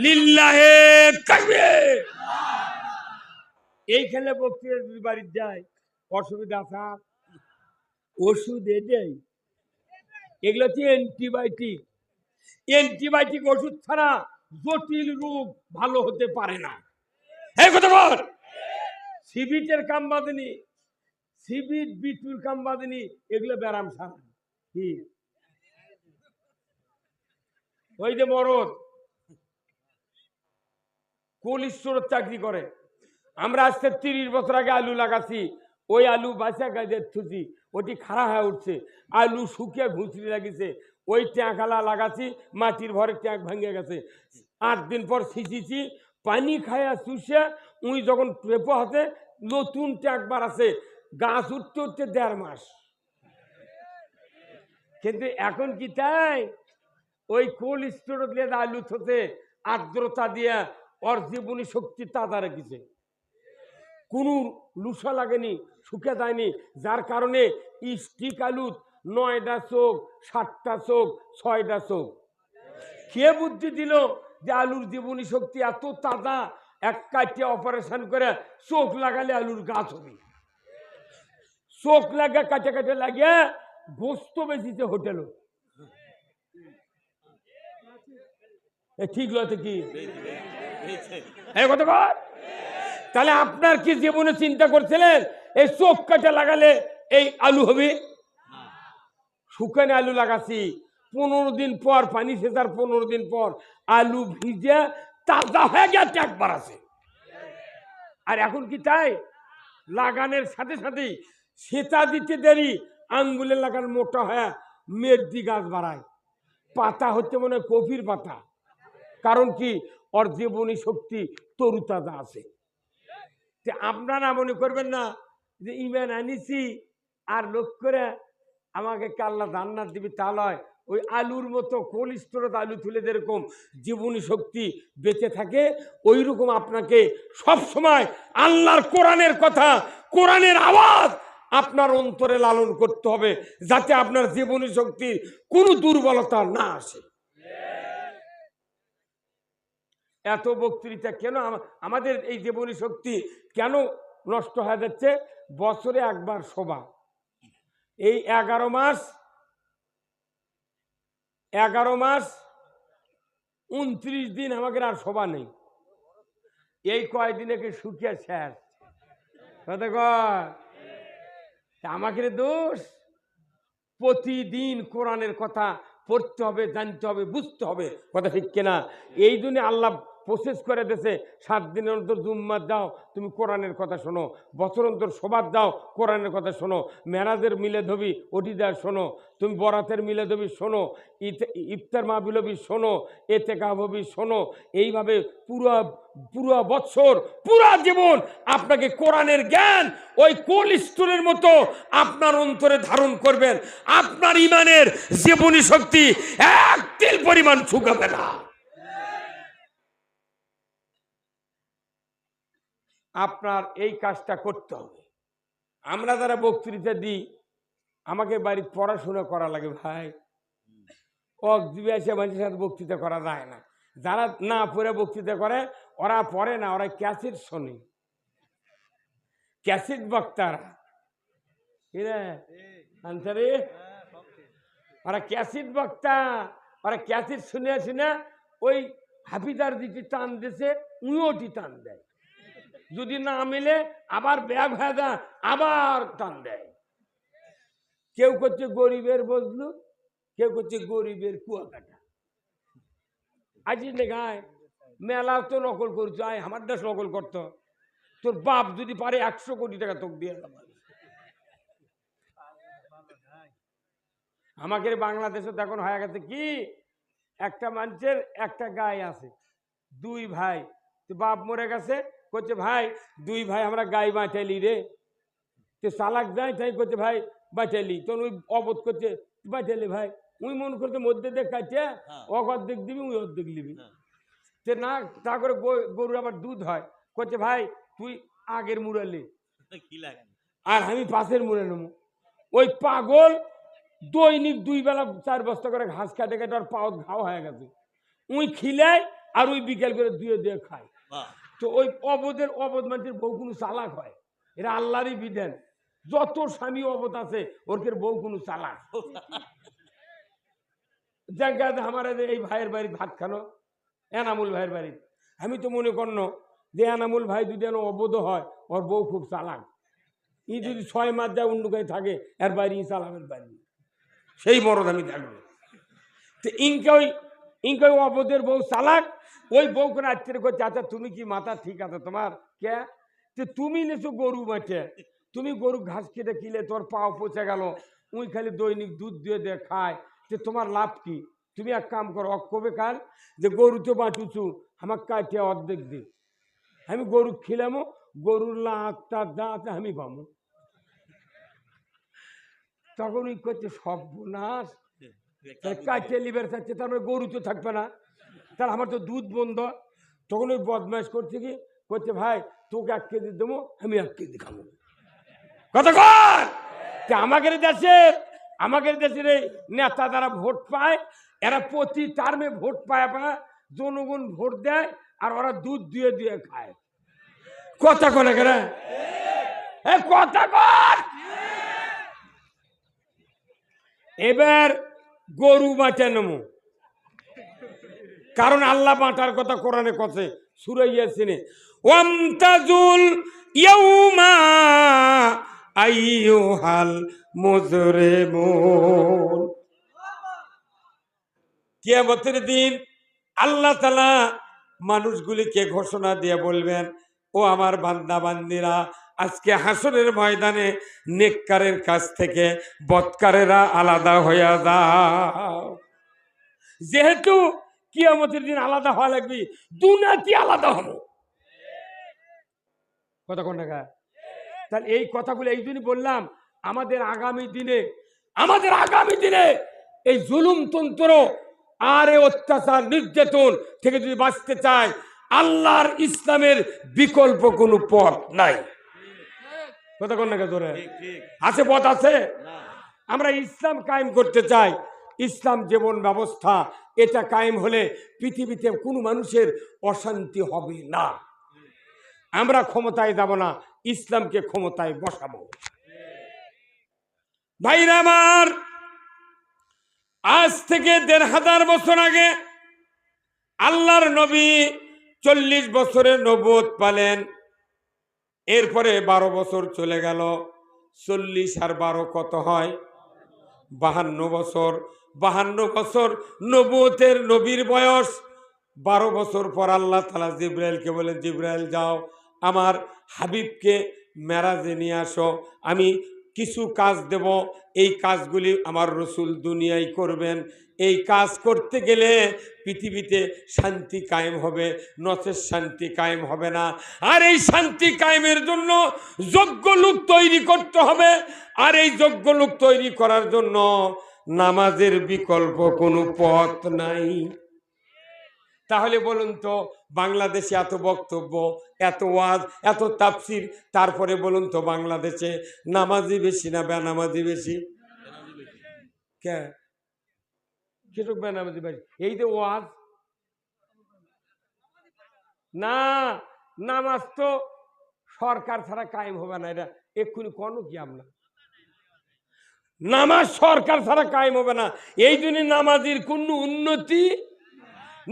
লিল্লাহে তাকবীর। এইখানে বক্তৃতা যদি বাড়ি যায় অসুবিধা আছে, ওষুধ এটাই, এগুলো হচ্ছে অ্যান্টিবায়োটিক। অ্যান্টিবায়োটিক ওষুধ ছাড়া জটিল রোগ ভালো হতে পারে না। এই কথা বল, সিবিটের কাম বাঁধেনি, সিবিট বিটুর কাম বাঁধেনি, এগুলো ব্যারাম ছাড়া। কি ওই যে মরদ কোল্ড স্টোরের চাকরি করে, আমরা আজকে 30 বছর আগে আলু লাগাচ্ছি, ওই আলু বাঁচা গাছে থুছি, ওটি খারাপ হয়ে উঠছে, আলু শুকিয়ে ঘুষড়ি লাগিছে, ওই ট্যাঁকালা লাগাচ্ছি, মাটির ভরে ট্যাঁক ভেঙে গেছে। 8 দিন পর সিঁচিছি, পানি খায়া চুষে উই যখন পেপো হাতে নতুন ট্যাঁক বাড়াছে, গাছ উঠতে উঠতে 1.5 মাস। কিন্তু এখন কি তাই, ওই কোল্ড স্টোর দিয়ে আলু থতে আর্দ্রতা দিয়ে ওর জীবনী শক্তি তাজা রেখেছে, কোনো লুসা লাগেনি, শুকে যায়নি, যার কারণে স্টিক আলু 9টা চোখ, 7টা চোখ, 6টা চোখ। কে বুদ্ধি দিল যে আলুর জীবনী শক্তি এত তাজা, এক কাটিয়ে অপারেশন করে চোখ লাগালে আলুর গাছ হবে? চোখ লাগা কাটে কাটে লাগিয়ে গোস্ত বেশিছে হোটেল। ঠিক লতে কি কথা বল? তাহলে আপনার কি জীবনে চিন্তা করছিলেন এই চোখ কাটা লাগালে এই আলু হবে? শুকানে আলু লাগাচ্ছি, 15 দিন পর পানি সেচার 15 দিন পর আলু ভিজে তাজা হয়ে গেছে একবার আছে। আর এখন কি তাই, লাগানোর সাথে সাথেই সেচা দিতে দেরি, আঙ্গুলের লাগান মোটা হয়ে মেরদি গাছ বাড়ায়, পাতা হচ্ছে মনে হয় কফির পাতা। কারণ কি, ওর জীবনী শক্তি তরুতাজা আছে। আপনারা মনে করবেন না যে ইমান আনিছি আর লোক করে আমাকে আল্লাহ জান্নাত দিবি, তা নয়। ওই আলুর মতো কোল্ড স্টোরেজ আলু তুলে যেরকম জীবনী শক্তি বেঁচে থাকে, ওই রকম আপনাকে সব সময় আল্লাহর কোরআনের কথা, কোরআনের আওয়াজ আপনার অন্তরে লালন করতে হবে, যাতে আপনার জীবনী শক্তির কোনো দুর্বলতা না আসে। এত বক্তৃতা কেন? আমাদের এই জীবনী শক্তি কেন নষ্ট হয়ে যাচ্ছে? বছরে একবার সভা, এই 11 মাস 29 দিন আমাদের আর সভা নেই। এই কয়দিনে শুকিয়ে শেষ। কথা কয় আমাকে দোষ? প্রতিদিন কোরআনের কথা পড়তে হবে, জানতে হবে, বুঝতে হবে। কথা ঠিক কিনা? এই জন্য আল্লাহ প্রসেস করে দিয়েছে 7 দিনের অন্তর জুম্মার দাও, তুমি কোরআনের কথা শোনো। বছর অন্তর সবার দাও, কোরআনের কথা শোনো। মেরাজের মিলাদ হবি ওটি দেওয়া শোনো। তুমি বরাতের মিলাদ হবি শোনো, ইফতার মাহফিল হবি শোনো, এতেকাফ হবি শোনো। এইভাবে পুরো বছর, পুরা জীবন আপনাকে কোরআনের জ্ঞান ওই কোল্ড স্টোরের মতো আপনার অন্তরে ধারণ করবেন। আপনার ইমানের জীবনী শক্তি এক তিল পরিমাণ শুকাবে না। আপনার এই কাজটা করতে হবে। আমরা যারা বক্তৃতা দিই, আমাকে বাড়িতে পড়াশোনা করা লাগে ভাই। মানুষের সাথে বক্তৃতা করা যায় না। যারা না পড়ে বক্তৃতা করে, ওরা পড়ে না, ওরা ক্যাসেট শোনে, ক্যাসেট বক্তারা। ওরা ক্যাসেট বক্তা, ওরা ক্যাসেট শুনে শুনে ওই হাফিজার দিকে টান দিছে, উঁটি টান দেয়। যদি না মিলে আবার ব্যাগ হয়ে যায়, আবার টান দেয়। কেউ করছে গরিবের বজলু, কেউ করছে গরিবের কুয়াকাটা। আজি গায় মেলা তো নকল করছো, আয় আমার দেশ নকল করতো। তোর বাপ যদি পারে 100 কোটি টাকা তোকে দিয়ে দেব। আমাকে বাংলাদেশে এখন হয়ে গেছে কি, একটা মানুষের একটা গায়ে আছে, 2 ভাই। তো বাপ মরে গেছে, করছে ভাই 2 ভাই আমরা গায়ে বাঁচাইলি রে। তো চালাক যায়, তাই করছে ভাই বাঁচাইলি। তখন ওই অবোধ করছে বাঁচাইলি ভাই। উই মনে করছে মধ্যে দেখাচ্ছে, অর্ধেক দিবি, উই অর্ধেক নিবি। সে না, তা করে গরুর আবার দুধ হয়। করছে ভাই তুই আগের মুড়ালি আর আমি পাশের মুড়ে নেবো। ওই পাগল দৈনিক 2 বেলা 4 বস্তা করে ঘাস কাটে কাটে আর পাওয়াত ঘাও হয়ে গেছে। উই খিলায় আর ওই বিকেল করে দিয়ে খায়। তো ওই অবোধ মানুষের বউ কোনো চালাক হয়? এরা আল্লাহরই বিধান। যত স্বামী অবোধ আছে ওর বউ কোনো চালাক। জায়গাতে আমার এই ভাইয়ের বাড়ি ভাত খানো, এনামুল ভাইয়ের বাড়ি। আমি তো মনে করন যে এনামুল ভাই যদি অবোধ হয়, ওর বউ খুব চালাক। ই যদি 6 মাস যায় উন্ডুকায় থাকে, এর বাড়ি চালামের বাড়ি, সেই মরদ আমি থাকবো। তো ইনকে অবোধের বউ চালাক। ওই বউ করে আজকে করছে, আচ্ছা তুমি কি মাথা ঠিক আছে তোমার? কে? তুমি নেছো গরু মাঠে, তুমি গরু ঘাস কেটে কিলে তোর পাও পচে গেল, উই খালি দৈনিক দুধ দিয়ে খায়। যে তোমার লাভ কি? তুমি এক কাম করো, কবে কাল যে গরু তো বাঁচুছু, আমার কাটিয়ে অর্ধেক দে, আমি গরু খিলামো, গরুর লাভটা দাঁতে আমি পাবো। তখন ওই করছে সর্বনাশ, কাটিয়ে লিবার চাচ্ছে, তারপরে গরু তো থাকবে না, তাহলে আমার তো দুধ বন্ধ। তখন ওই বদমাইশ করছে কি, করছে ভাই তোকে 1 কেজি দেবো, আমি 1 কেজি খাবো। কত কর? আমাদের দেশের এই নেতা যারা ভোট পায়, এরা প্রতি টার্মে ভোট পায়, জনগণ ভোট দেয় আর ওরা দুধ দিয়ে খায়। কথা কোনে কেনা? কথা কর। এবার গরু বাঁচা নেবো, কারণ আল্লাহ বাঁটার কথা কোরআনে কথা সূরা ইয়াসিনে, ওয়ামতাজুল ইয়াউমা আইয়ুহাল মুজরিমুন। কিয়ামতের দিন আল্লাহ তাআলা মানুষগুলিকে ঘোষণা দিয়ে বলবেন, ও আমার বান্দা বান্দিরা, আজকে হাসরের ময়দানে নেককারের কাছ থেকে বদকারেরা আলাদা হয়ে যাও। যেহেতু কিয়ামতের দিন আলাদা হওয়া লাগবে, দুনিয়াতে আলাদা হবো। কথা কোন টাকা? তাহলে এই কথাগুলো এই জন্যই বললাম, আমাদের আগামী দিনে এই জুলুমতন্ত্র আর এই অত্যাচার নির্যাতন থেকে যদি বাঁচতে চায়, আল্লাহর ইসলামের বিকল্প কোনো পথ নাই। কথা কোন টাকা? জোরে আছে পথ আছে? আমরা ইসলাম কায়েম করতে চাই, ইসলাম জীবন ব্যবস্থা এটা কায়েম হলে পৃথিবীতে কোনো মানুষের অশান্তি হবে না। আমরা ক্ষমতায় যাব না, ইসলামকে ক্ষমতায় বসাবো। ভাইরা আমার, আজ থেকে ১৫০০ বছর আগে আল্লাহর নবী ৪০ বছরের নবুয়ত পালেন। এরপরে ১২ বছর চলে গেল। ৪০ আর ১২ কত হয়? ৫২ বছর। ৫২ বছর নবুয়তের নবীর বয়স। ১২ বছর পর আল্লাহ তাআলা জিবরাইলকে বলেন, জিবরাইল যাও আমার হাবিবকে মেরাজে নিয়ে আসো, আমি কিছু কাজ দেব, এই কাজগুলি আমার রসুল দুনিয়ায় করবেন। এই কাজ করতে গেলে পৃথিবীতে শান্তি কায়েম হবে, নচেত শান্তি কায়েম হবে না। আর এই শান্তি কায়েমের জন্য যোগ্য লোক তৈরি করতে হবে। আর এই যোগ্য লোক তৈরি করার জন্য নামাজের বিকল্প কোনো পথ নাই। তাহলে বলুন তো, বাংলাদেশে এত বক্তব্য, এত ওয়াজ, এত তাফসির, তারপরে বলুন তো বাংলাদেশে নামাজি বেশি না বেনামাজি বেশি? কে কিরকম বেনামাজি বেশি? এই যে ওয়াজ না, নামাজ তো সরকার ছাড়া কায়েম হবে না, এটা এক্ষুনি কোনো কি আমরা নামাজ সরকার ছাড়া কায়েম হবে না। এই জন্য নামাজির কোনো উন্নতি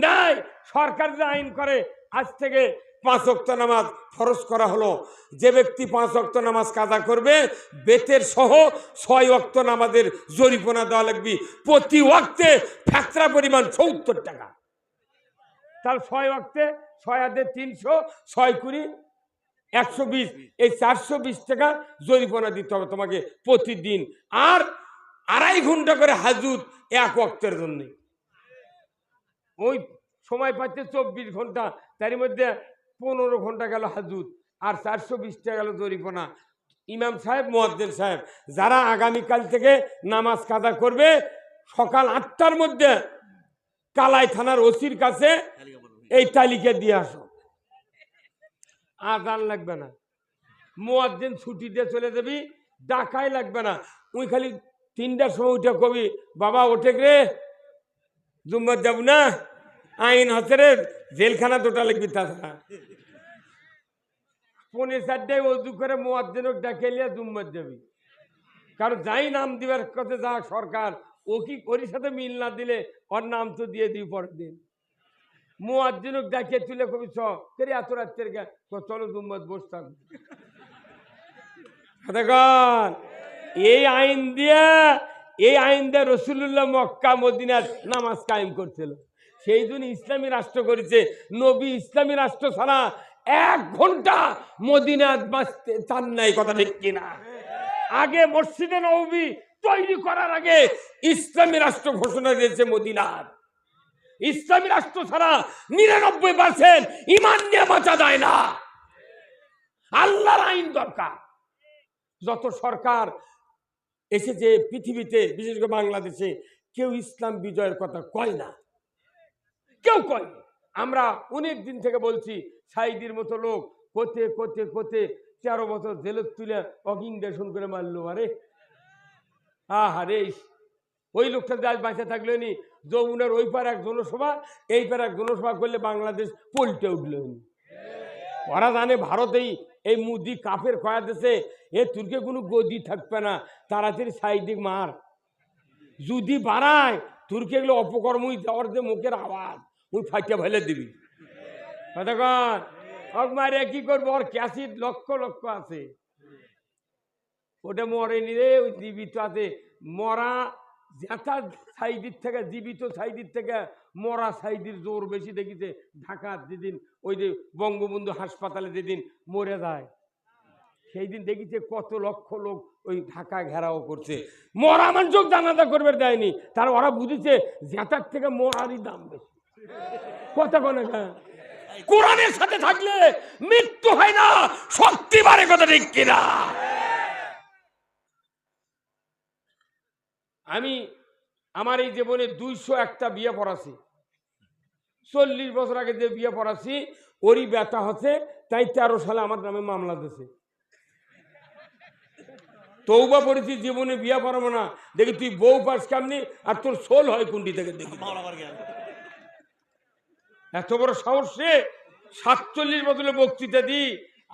নাই। সরকার যে আইন করে, আজ থেকে ৫ ওয়াক্ত নামাজ ফরজ করা হলো, যে ব্যক্তি ৫ ওয়াক্ত নামাজ কাজা করবে বেতের সহ ৬ ওয়াক্ত নামাজের জরিমানা দেওয়া লাগবে। প্রতি ওয়াক্তে ফ্যাকরা পরিমাণ ৭০ টাকা। তার ৬ ওয়াক্তে ৬,৩০০, ৬ কুড়ি ১২০, এই ৪২০ টাকা জরিমানা দিতে হবে তোমাকে প্রতিদিন। আর ২.৫ ঘন্টা করে হাজুত এক ওয়াক্তের জন্য। ওই সময় পাচ্ছে ২৪ ঘন্টা, তার মধ্যে ১৫ ঘন্টা গেল হাজুত, আর ৪২০ টাকা গেল জরিমানা। ইমাম সাহেব, মুয়াজ্জিন সাহেব, যারা আগামীকাল থেকে নামাজ কাজা করবে সকাল ৮টার মধ্যে কালাই থানার ওসির কাছে এই তালিকা দিয়ে আসো। আজান লাগবে না, মুয়াজ্জিন ছুটি দিয়ে চলে যাবি, ডাকাই লাগবে না। ওই খালি ৩টার সময় উঠে কবি, বাবা ওঠে রে, জুম্মার যাব না, আইন হচ্ছে রে, জেলখানা দুটা লিখবি। তাছাড়া ৪:৩০ অজু করে মুয়াজ্জিনক ডাকে নিয়ে জুম্মার যাবি। কারণ যাই নাম দিবার কথা যা সরকার, ও কি ওর সাথে মিল না দিলে ওর নাম তো দিয়ে দিই পরের দিন। মুয়াজ্জিনক ডাকে তুলে কবি চ কেরে এত রাত্রের চলো জুম্মাত বস থাক। দেখুন এই আইন দিয়ে রসুল্লাহ মক্কা মদিনার নামাজ কায়েম করছিল। সেই জন্য ইসলামী রাষ্ট্র করেছে। নবী ইসলামী রাষ্ট্র ছাড়া ১ ঘন্টা মদিনাত বাঁচতে চান নাই, কথা ঠিক কিনা? আগে মসজিদে নববী তৈরি করার আগে ইসলামী রাষ্ট্র ঘোষণা দিয়েছে মদিনার। ইসলামী রাষ্ট্র ছাড়া ৯৯% ইমান নিয়ে বাঁচা যায় না। আল্লাহর আইন দরকার। যত সরকার এসেছে পৃথিবীতে, বিশেষ করে বাংলাদেশে, কেউ ইসলাম বিজয়ের কথা কয় না, কেউ কয় না। আমরা অনেক দিন থেকে বলছি, সাইদির মতো লোক কোতে কোতে কোতে ১৩ বছর জেলত তুলে অগিংডেশন করে মারলো। আরে আরে ওই লোকটা আজ বাঁচে থাকলো নি, যমুনার ওই পার এক জনসভা, এই পার এক জনসভা করলে বাংলাদেশ পল্টে উঠল। ওরা জানে ভারতেই এই মুদি কাফের কয়া দেশে এ তুর্কে কোনো গদি থাকবে না, তাড়াতাড়ি সাইদিক মার। যদি বাড়ায় তুর্কে এগুলো অপকর্মই দেওয়ার যে মুখের আওয়াজ, ওই ফাইটা ফেলে দিবি। মারে কি করবো, ওর ক্যাসিড লক্ষ লক্ষ আছে, ওটা মরেনি রে, ওই জীবিত আছে। মরা জেতা সাইদির থেকে, জীবিত সাইদির থেকে মরা সাইদির জোর বেশি দেখিছে। ঢাকার যেদিন ওই যে বঙ্গবন্ধু হাসপাতালে যেদিন মরে যায়, সেই দিন দেখিছে কত লক্ষ লোক ওই ঢাকা ঘেরাও করছে। মরা মানুষ জানাজা করবে দেয়নি, তার ওরা বুঝেছে জেতার থেকে মরারই দাম বেশি। কথা কোনে কোরআনের সাথে থাকলে মৃত্যু হয় না, শক্তি বাড়ে, কথা ঠিক কিনা? আমি আমার এই জীবনে ২০১টা বিয়ে পড়াছি। ৪০ বছর আগে যে বিয়ে পড়াছি ওরই ব্যথা হচ্ছে, তাই ১৩ সালে আমার নামে মামলা দিয়েছে। তৌবা পড়েছি জীবনে বিয়া পারবো না, দেখি তুই বউ পাস কেমনি আর তোর সোল হয় কোনটি থেকে দেখি। এত বড় সাহস রে, 47 বছরে বক্তৃতা দি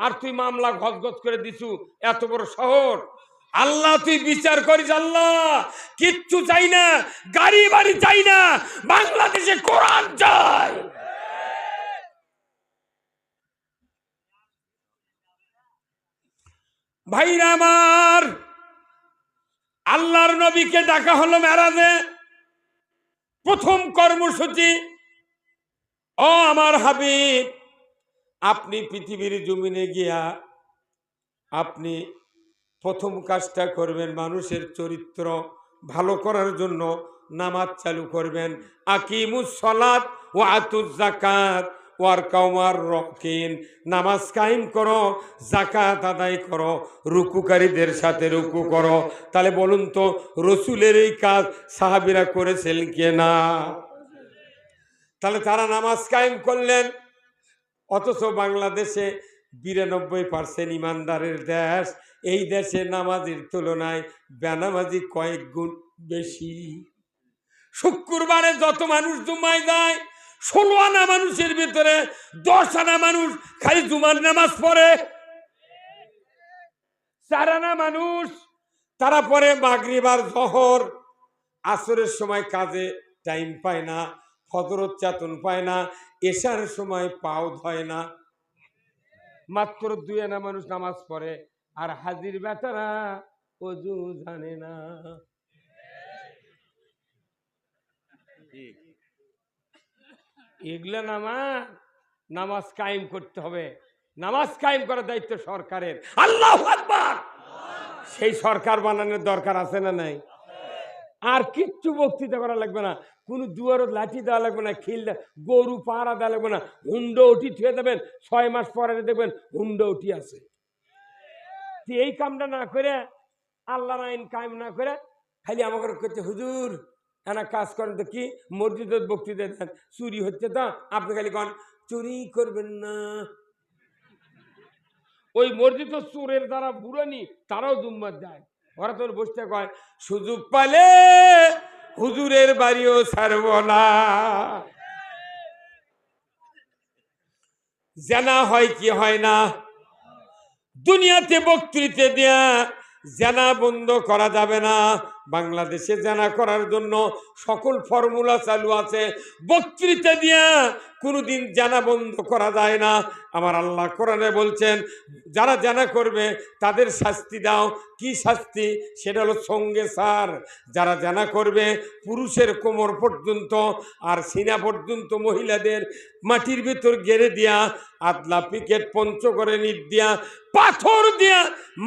আর তুই মামলা গজগজ করে দিছু, এত বড় শহর। আল্লাহ তুই বিচার করিস, আল্লাহ কিচ্ছু চাই না, গাড়ি বাড়ি চাই না, বাংলাদেশে কোরআন চাই। ভাইরা আমার, আল্লাহর নবীকে ডাকা হলো মেরাজে। প্রথম কর্মসূচি, ও আমার হাবিব, আপনি পৃথিবীর জমিনে গিয়া আপনি প্রথম কাজটা করবেন, মানুষের চরিত্র ভালো করার জন্য নামাজ চালু করবেন। আকিমুস সালাত ওয়া আতুজ যাকাত ওয়ারকাউ মার রাকিন, নামাজ কায়েম করো, যাকাত আদায় করো, রুকুকারীদের সাথে রুকু করো। তাহলে বলুন তো, রসুলের এই কাজ সাহাবীরা করেছিলেন কি না? তাহলে তারা নামাজ কায়েম করলেন। অথচ বাংলাদেশে 92% ইমানদারের দেশ, এই দেশে নামাজের তুলনায় বেনামাজি কয়েক গুণ বেশি। শুক্রবারে যত মানুষ জুমায় যায়, 16 আনা মানুষের ভিতরে 10 আনা মানুষ খালি জুমার নামাজ পড়ে। 4 আনা মানুষ তারা পড়ে মাগরিব আর জোহর। আসরের সময় কাজে টাইম পায় না, ফজরের চেতন পায় না, এশার সময় পাও ধয় না। মাত্র 2 আনা মানুষ নামাজ পড়ে, আর হাজির বেটারা ওযু জানে না। এগুলা নামাজ কায়েম করতে হবে। নামাজ কায়েম করার দায়িত্ব সরকারের। আল্লাহু আকবার। সেই সরকার বানানোর দরকার আছে না নাই? আর কিচ্ছু বক্তৃতা করা লাগবে না, কোনো দুয়ারও লাঠি দেওয়া লাগবে না, খিল গরু পাহারা দেওয়া লাগবে না, হুন্ডো উঠি থুয়ে দেবেন, 6 মাস পরে দেখবেন হুন্ডো উঠি আছে। এই কামটা না করে, আল্লাহর আইন কায়েম না করে, খালি আমাকে করছে হুজুর এনা কাজ করেন তো কি, মসজিদের বক্তৃতা দেন, চুরি হচ্ছে তো আপনি খালি কন চুরি করবেন না। ওই মসজিদ চোরের দ্বারা বুড়ানি, তারাও জুম্মার যায়। ওরা তোর বসতে কয় সুযোগ পালে হুজুরের বাড়িও ছাড়ব না। জানা হয় কি হয় না? দুনিয়াতে বক্তৃতা দেয়া জানা বন্ধ করা যাবে না। বাংলাদেশে জানা করার জন্য সকল ফর্মুলা চালু আছে, বক্তৃতা দিয়া কোনোদিন জানা বন্ধ করা যায় না। আমার আল্লাহ কোরআনে বলছেন, যারা জানা করবে তাদের শাস্তি দাও। কি শাস্তি? সেটা হলো সঙ্গে সার। যারা জানা করবে পুরুষের কোমর পর্যন্ত আর সিনা পর্যন্ত মহিলাদের মাটির ভেতর গেড়ে দিয়া, আদলা পিকেট পঞ্চগড়ে নিট দিয়া, পাথর দিয়া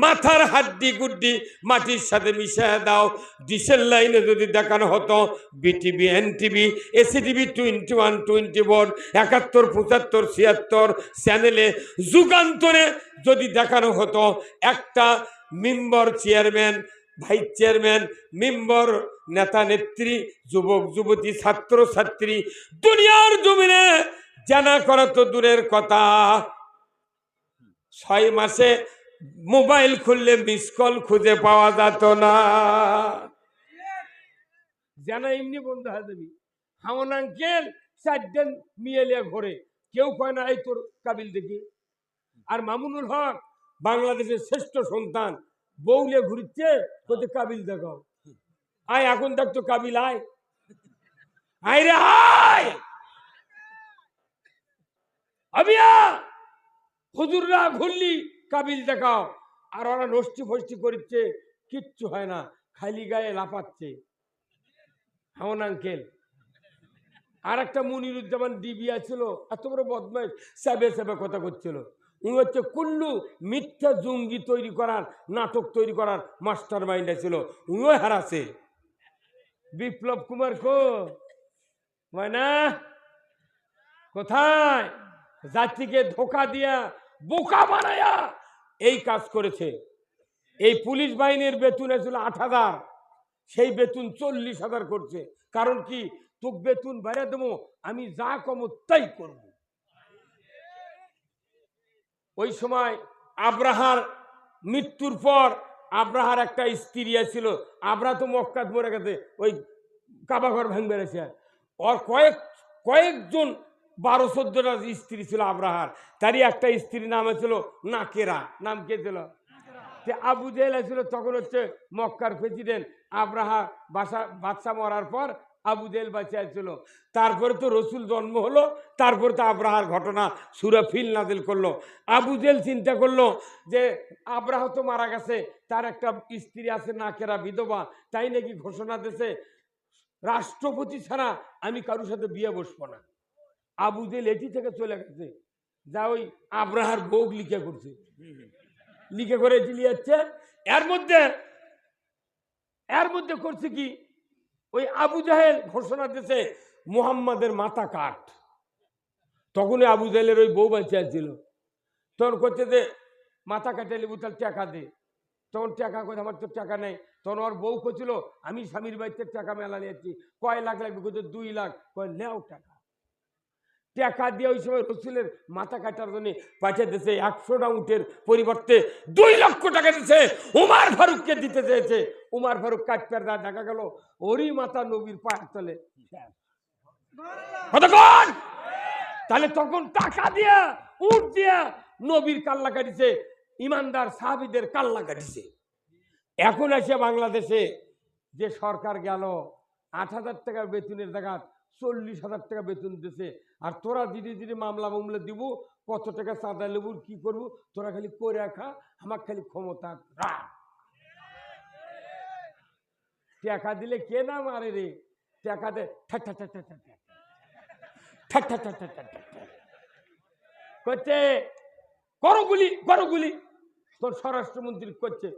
মাথার হাড্ডি গুড্ডি মাটির সাথে মিশিয়ে দাও। ডিসেল লাইনে যদি দেখানো হতো, বিটিভি, এনটিভি, এসিটিভি 21, 24, 71, 75, 76 চ্যানেলে যুগান্তরে যদি দেখানো হতো, একটা member chairman, vice chairman, member, নেতা নেত্রী, যুবক যুবতী, ছাত্র ছাত্রী দুনিয়ার জমিনে জানা করা তো দূরের কথা, 6 মাসে মোবাইল খুললে মিস কল খুঁজে পাওয়া যেত না। জানা এমনি বন্ধ হয়ে যাবি। হামন আঙ্কেল 4 দিন মিয়ালিয়া ঘরে, কেউ কয় না এই তোর কাবিল দেখি। আর মামুনুল হক বাংলাদেশের শ্রেষ্ঠ সন্তান, বউলে ঘুরছে, কোথায় কাবিল দেখাও। আয় এখন দেখতো কাবিল, আয় আয় রে আয়। আবিয়া হুজুররা ঘুরলি কাবিল দেখাও, আর ওরা নষ্টি ফষ্টি করছে, কিচ্ছু হয় না, খালি গায়ে লাফাচ্ছে। হামন আঙ্কেল। আর একটা মনিরুজ্জামান ডিবিয়া ছিল, এত বড় বদমাইশ, সাবে সাবে কথা করছিল। উনি হচ্ছে কুল্লু মিথ্যা জঙ্গি তৈরি করার, নাটক তৈরি করার মাস্টার মাইন্ডে ছিল, উনিও হারাছে। বিপ্লব কুমার কো না, কোথায়? জাতিকে ধোকা দিয়া বোকা বানায়া এই কাজ করেছে। এই পুলিশ বাহিনীর বেতন ছিল 8,000, সেই বেতন 40,000 করছে। কারণ কি? তোকে বেতন বাইরে দেবো, আমি যা কমো তাই করব। ওই সময় আব্রাহার মৃত্যুর পর আব্রাহার একটা স্ত্রী ছিল, আব্রাহা তো মক্কাত মরে গেছে, ওই কাবাঘর ভাঙ বেড়েছে। ওর কয়েকজন 12-14টা স্ত্রী ছিল আব্রাহার। তারই একটা স্ত্রীর নাম ছিল নাকেরা। নাম কে ছিল? আবু জেহেল ছিল তখন হচ্ছে মক্কার প্রেসিডেন্ট। আব্রাহা বাদশা মরার পর আবু জেহেল বাঁচিয়ে ছিল। তারপরে তো রসুল জন্ম হলো, তারপরে তো আব্রাহার ঘটনা সূরা ফিল নাজিল করলো। আবু জেহেল চিন্তা করলো যে আব্রাহা তো মারা গেছে, তার একটা স্ত্রী আছে নাকেরা, বিধবা, তাই নাকি ঘোষণা দিয়েছে রাষ্ট্রপতি ছাড়া আমি কারোর সাথে বিয়ে বসবো না। আবু জেহেল এটি থেকে চলে গেছে, যা ওই আব্রাহার বউ লিখে করছে, লিখে করে চলে যাচ্ছে। এর মধ্যে করছে কি, ওই আবু জাহেল ঘোষণা দিয়েছে মুহাম্মাদের মাথা কাট। তখনই আবু জাহেলের ওই বউ বাঁচিয়ে ছিল, তখন করছে যে মাথা কাটে লেবু, তার টাকা দে। তখন টাকা কোথায়, আমার তো টাকা নেই। তখন ওর বউ করছিল আমি স্বামীর বাড়িতে টাকা মেলা নিয়েছি, কয় লাখ লাগবে? কোথায় 2 লাখ। কয় নেও টাকা। টাকা দিয়ে ওই সময় রসুলের মাথা কাটার জন্য পাঠিয়ে দিয়েছে 100টা উটের পরিবর্তে 2 লক্ষ টাকা দিচ্ছে। উমার ফারুককে দিতে চেয়েছে, উমার ফারুক কাটতে দেখা গেল ওরই মাথা নবীর পায়ের তলে। তাহলে তখন টাকা দিয়া উট দিয়া নবীর কাল্লা কাটিছে, ইমানদার সাহাবীদের কাল্লা কাটিছে। এখন এসে বাংলাদেশে যে সরকার গেল 8,000 টাকা বেতনের জায়গা 40,000 টাকা বেতন দিছে। আর তোরা ধীরে ধীরে মামলা দিব, কত টাকা চাঁদা লেবুর কি করবো, তোরা খালি করে রাখা, আমার খালি ক্ষমতা রাখ। টাকা দিলে কে না মারে রে, টাকা দে করছে, করো গুলি। তোর স্বরাষ্ট্রমন্ত্রী করছে,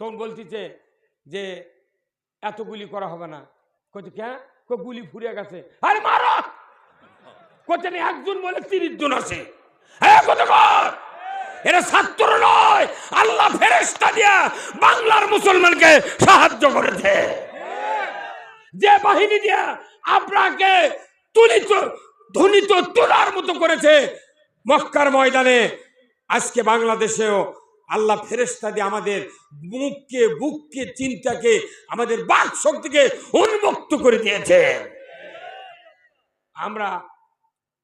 তখন বলতেছে যে এত গুলি করা হবে না। করছে কে? গুলি ফুরিয়ে গেছে। আরে মারো। করছে না, একজন বলে 30 জন আছে। এরা ছাত্র নয়, আল্লাহ ফেরেশতা দিয়া বাংলার মুসলমানকে সাহায্য করেছে। যে বাহিনী দিয়া আব্রাহাকে ধ্বনিত তোলার মতো করেছে মক্কার ময়দানে, আজকে বাংলাদেশেও আল্লাহ ফেরেশতা দিয়ে আমাদের বুককে চিন্তাকে, আমাদের বাক শক্তিকে উন্মুক্ত করে দিয়েছে। আমরা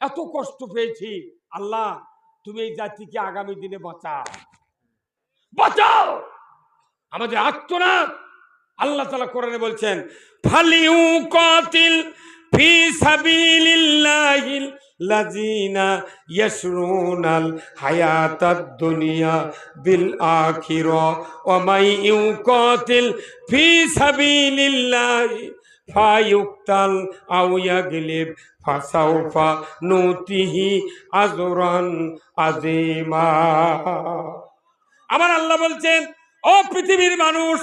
এত কষ্ট পেয়েছি, আল্লাহ তুমি এই জাতিকে আগামী দিনে বাঁচাও। আমাদের আত্মনাদ আল্লাহ তাআলা কোরআনে বলছেন, ফালিউ কাতিল ফি সাবিলিল্লাহিল লাযিনা ইয়াশরুনাল হায়াতাদ দুনিয়া বিল আখিরা ওয়া মাই ইউকাতিল ফি সাবিলিল্লাহি ফায়ুক্তাল আও ইয়াগলিব ফাসাউফা নুতিহি আজরান আযীমা। আমার আল্লাহ বলছেন, ও পৃথিবীর মানুষ,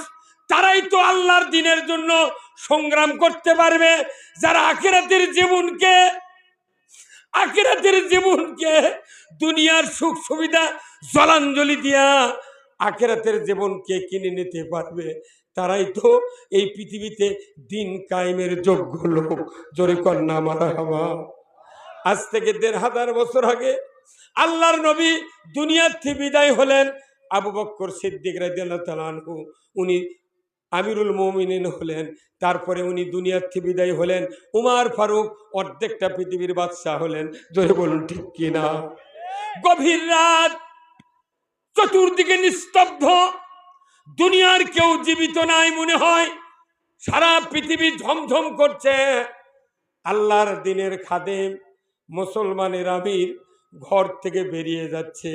তারাই তো আল্লাহর দ্বীনের জন্য সংগ্রাম করতে পারবে যারা আখিরাতের জীবনকে দুনিয়ার সুখ সুবিধা জলাঞ্জলি দিয়া আখিরাতের জীবনকে কিনে নিতে পারবে। তারাই তো এই পৃথিবীতে দিন কায়েমের যোগ্য লোক। জোরে কন্যা মারহাবা। আজ থেকে 1500 বছর আগে আল্লাহর নবী দুনিয়ার থেকে বিদায় হলেন। আবু বকর সিদ্দিক রাদিয়াল্লাহু তাআলা আনহু উনি আমিরুল মুমিনিন হলেন। তারপরে উনি দুনিয়ার থেকে বিদায় হলেন। উমার ফারুক অর্ধেকটা পৃথিবীর বাদশাহ হলেন। জোরে বলুন ঠিক কিনা? গভীর রাত, চতুর্দিকে নিস্তব্ধ, দুনিয়ার কেউ জীবিত নাই মনে হয়, সারা পৃথিবী ঝমঝম করছে। আল্লাহর দ্বীনের খাদেম মুসলমানের আমির ঘর থেকে বেরিয়ে যাচ্ছে,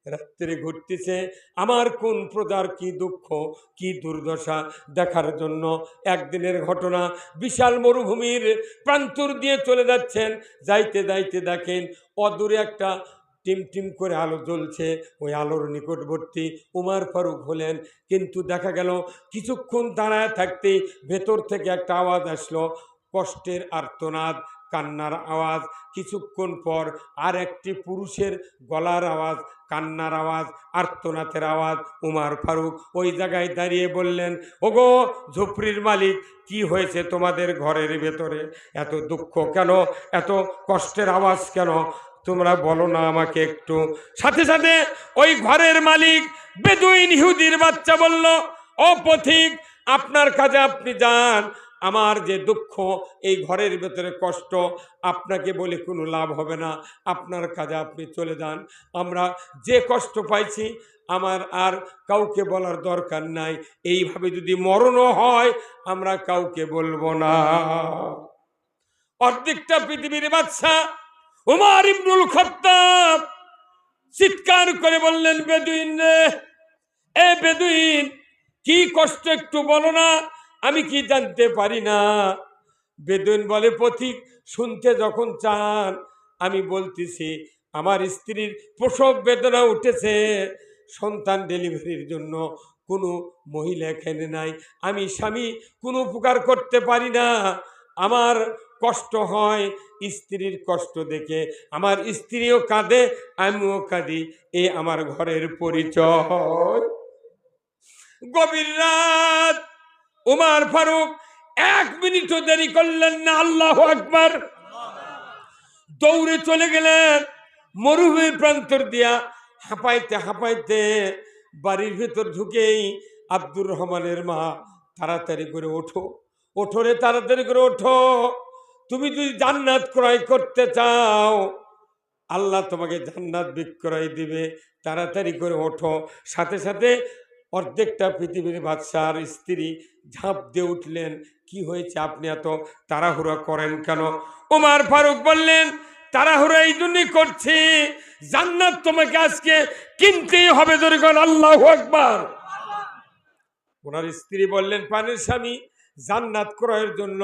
রাত্রে ঘুরতেছে আমার কোন প্রজার কি দুঃখ কি দুর্দশা দেখার জন্য। একদিনের ঘটনা, বিশাল মরুভূমির প্রান্তর দিয়ে চলে যাচ্ছেন, যাইতে যাইতে দেখেন অদূরে একটা টিম করে আলো জ্বলছে। ওই আলোর নিকটবর্তী উমার ফারুক হলেন। কিন্তু দেখা গেল কিছুক্ষণ দাঁড়ায় থাকতে ভেতর থেকে একটা আওয়াজ আসলো, কষ্টের আর্তনাদ, কান্নার আওয়াজ। কিছুক্ষণ পর আর একটি পুরুষের গলার আওয়াজ, কান্নার আওয়াজ, আর্তনাদের আওয়াজ। উমার ফারুক ওই জায়গায় দাঁড়িয়ে বললেন, ওগো ঝুপড়ির মালিক, কি হয়েছে তোমাদের ঘরের ভেতরে? এত দুঃখ কেন? এত কষ্টের আওয়াজ কেন? তোমরা বলো না আমাকে একটু। সাথে সাথে ওই ঘরের মালিক বেদুইন ইহুদির বাচ্চা বলল, ও পথিক, আপনার কাজে আপনি যান, আমার যে দুঃখ, এই ঘরের ভেতরে কষ্ট, আপনাকে বলে কোনো লাভ হবে না, আপনার কাজে আপনি চলে যান। আমরা যে কষ্ট পাইছি আমার আর কাউকে বলার দরকার নাই, এইভাবে যদি মরণও হয় আমরা কাউকে বলবো না। অর্ধেকটা পৃথিবীর বাদশা উমর ইবনুল খাত্তাব চিৎকার করে বললেন, বেদুইন রে, এ বেদুইন, কি কষ্ট একটু বলো না, আমি কি জানতে পারি না? বেদুইন বলে, পথিক, শুনতে যখন চান আমি বলতেছি, আমার স্ত্রীর প্রসব বেদনা উঠেছে, সন্তান ডেলিভারির জন্য কোনো মহিলা এখানে নাই, আমি স্বামী কোনো উপকার করতে পারি না, আমার কষ্ট হয়, স্ত্রীর কষ্ট দেখে আমার স্ত্রীও কাঁদে, আমিও কাঁদি, এ আমার ঘরের পরিচয়। গভীর রাত, উমর ফারুক 1 মিনিটও দেরি করলেন না, আল্লাহু আকবার, দৌড়ে চলে গেলেন মরুভূমির প্রান্তর দিয়া, হাঁপাইতে হাঁপাইতে বাড়ির ভেতর ঢুকেই আব্দুর রহমানের মা, তাড়াতাড়ি করে ওঠো, ওঠো রে, তাড়াতাড়ি করে ওঠো, তুমি যদি জান্নাত ক্রয় করতে চাও আল্লাহ তোমাকে জান্নাত বিক্রয় দিবে, তাড়াতাড়ি করে ওঠো। সাথে সাথে অর্ধেকটা পৃথিবীর বাদশার স্ত্রী ঝাঁপ দিয়ে উঠলেন, কি হয়েছে, আপনি এত তাড়াহুড়া করেন কেন? ওমর ফারুক বললেন, তাড়াহুড়া এই জন্যই করছি, জান্নাত তোমাকে আজকে কিনতেই হবে, জোরে বলেন আল্লাহু আকবার। ওনার স্ত্রী বললেন, প্রাণের স্বামী, জান্নাত ক্রয়ের জন্য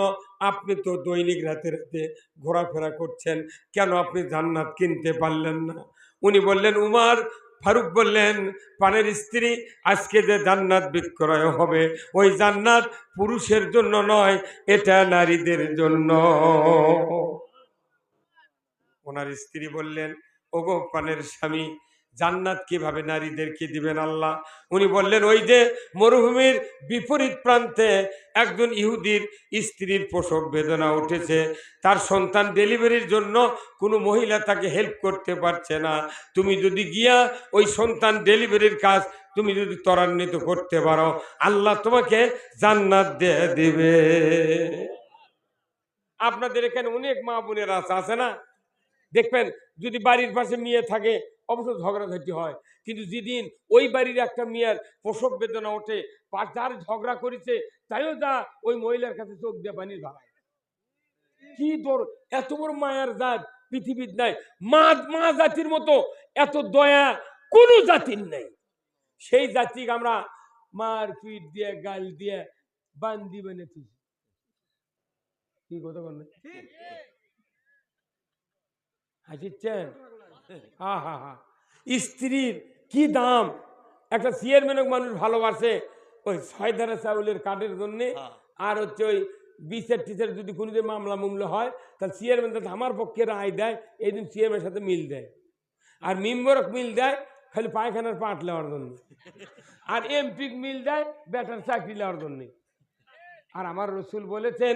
আপনি তো দৈনিক রাতে রাতে ঘোরাফেরা করছেন, কেন আপনি জান্নাত কিনতে পারলেন না? উনি বললেন, উমর ফারুক বললেন, প্রাণের স্ত্রী, আজকে যে জান্নাত বিক্রয় হবে, ওই জান্নাত পুরুষের জন্য নয়, এটা নারীদের জন্য। ওনার স্ত্রী বললেন, ওগো প্রাণের স্বামী, জান্নাত কিভাবে নারীদেরকে দিবেন আল্লাহ? উনি বললেন, ওই যে মরুভূমির বিপরীত প্রান্তে একজন ইহুদির স্ত্রীর প্রসব বেদনা উঠেছে, তার সন্তান ডেলিভারির জন্য কোনো মহিলা তাকে হেল্প করতে পারছে না, তুমি যদি গিয়া ওই সন্তান ডেলিভারির কাজ তুমি যদি ত্বরান্বিত করতে পারো, আল্লাহ তোমাকে জান্নাত দিয়ে দিবে। আপনাদের এখানে অনেক মা বোনেরা আছে না, দেখবেন যদি বাড়ির পাশে মেয়ে থাকে অবশ্য ঝগড়াঝাটি হয়, কিন্তু যেদিন ওই বাড়ির একটা মেয়ের প্রসব বেদনা ওঠে, যার ঝগড়া করেছে তাইও যা ওই মহিলার কাছে চোখ দিয়ে পানি ধরায়। কি তোর এত বড় মায়ার জাত পৃথিবীর নাই, মা মা জাতির মতো এত দয়া কোনো জাতির নাই। সেই জাতিকে আমরা মার পিঠ দিয়ে গাল দিয়ে বান্দি বানিয়েছি। কি কথা বলেন? হাসিচ্ছেন? হা হা হা। স্ত্রীর কি দাম! একটা চেয়ারম্যানক মানুষ ভালোবাসে ওই 6 ধারা চাউলের কার্ডের জন্যে, আর হচ্ছে ওই বিচার টিচার যদি কোনো যে মামলা মুমলা হয়, তাহলে চেয়ারম্যান যাতে আমার পক্ষে রায় দেয় এই দিন চেয়ারম্যানের সাথে মিল দেয়, আর মেম্বারক মিল দেয় খালি পায়খানার পাট নেওয়ার জন্য, আর এমপি মিল দেয় বেটার চাকরি নেওয়ার জন্যে। আর আমার রসুল বলেছেন,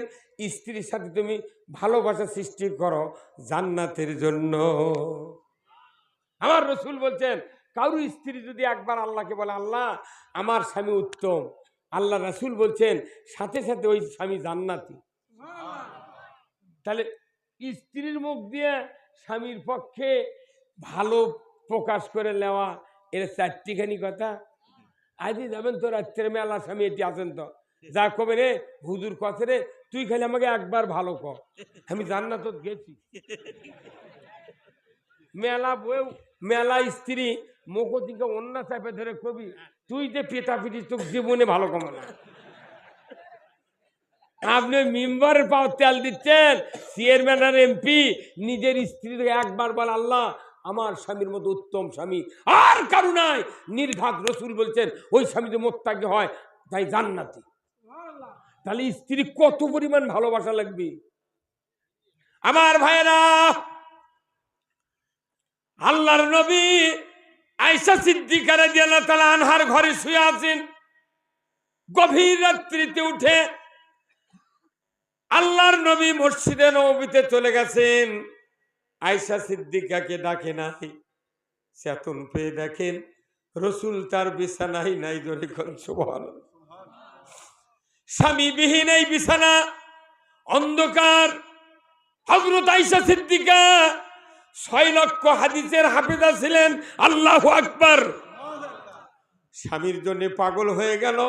স্ত্রীর সাথে তুমি ভালোবাসা সৃষ্টি করো জান্নাতের জন্য। আমার রসুল বলছেন, কারো স্ত্রী যদি একবার আল্লাহকে বলে, আল্লাহ আমার স্বামী উত্তম, আল্লাহ রসুল বলছেন সাথে সাথে ওই স্বামী জান্নাতি। তাহলে স্ত্রীর মুখ দিয়ে স্বামীর পক্ষে ভালো প্রকাশ করে নেওয়া, এর 4টিখানি কথা। আজই যাবেন তো রাত্রে মেলা স্বামী এটি আছেন তো, যা কবে রে হুজুর কথা রে, তুই খালি আমাকে একবার ভালো কর, আমি জান্নাত গেছি। মেলা বউ মেলা স্ত্রী মুখ থেকে অন্য চাপে ধরে কবি, তুই যে পেটা পিটি তোর জীবনে ভালো কমা না। আপনি মেম্বারের পাওয়ার তেল দিচ্ছেন, চেয়ারম্যান আর এমপি নিজের স্ত্রীর একবার বল, আল্লাহ আমার স্বামীর মতো উত্তম স্বামী আর কারো নাই। নির্ঘাত রসুল বলছেন ওই স্বামী যে মোত্তাকি হয় তাই জান্নাতি। তাহলে স্ত্রী কত পরিমাণ ভালোবাসা লাগবে আমার ভাইয়েরা। আল্লাহর নবী আয়েশা সিদ্দিকা রাদিয়াল্লাহু তাআলা আনহার ঘরে শুয়ে আছেন। গভীর রাত্রিতে উঠে আল্লাহর নবী মসজিদে নববীতে চলে গেছেন। আয়েশা সিদ্দিকাকে ডাকে নাই, চেতন পেয়ে দেখেন রসুল তার বিছানায় নাই। জোরে কোন সুবহানাল্লাহ। স্বামীবিহীন এই বিছানা, অন্ধকার। হযরত আয়েশা সিদ্দিকা 6 লক্ষ হাদিসের হাফেজা ছিলেন। আল্লাহু আকবার। স্বামীর জন্য পাগল হয়ে গেল,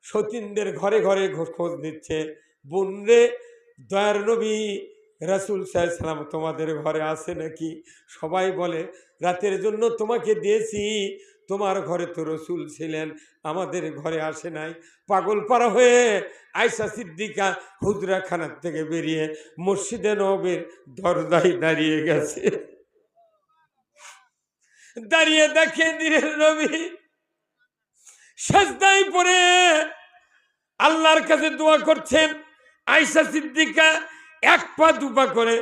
সতীনদের ঘরে ঘরে খোঁজ নিচ্ছে। বোন রে, দয়ার নবী রাসূল সাল্লাল্লাহু আলাইহি ওয়াসাল্লাম তোমাদের ঘরে আছে নাকি? সবাই বলে রাতের জন্য তোমাকে দিয়েছি, তোমার ঘরে তো রসুল ছিলেন, আমাদের ঘরে আসে নাই। পাগল পারা হয়ে আয়েশা সিদ্দিকা হুজরাখানার থেকে বেরিয়ে মসজিদে নববীর দরজায় দাঁড়িয়ে গেছে। দাঁড়িয়ে দেখে দিনের নবী সিজদায় পড়ে আল্লাহর কাছে দোয়া করছেন। আয়েশা সিদ্দিকা 1 পা 2 পা করে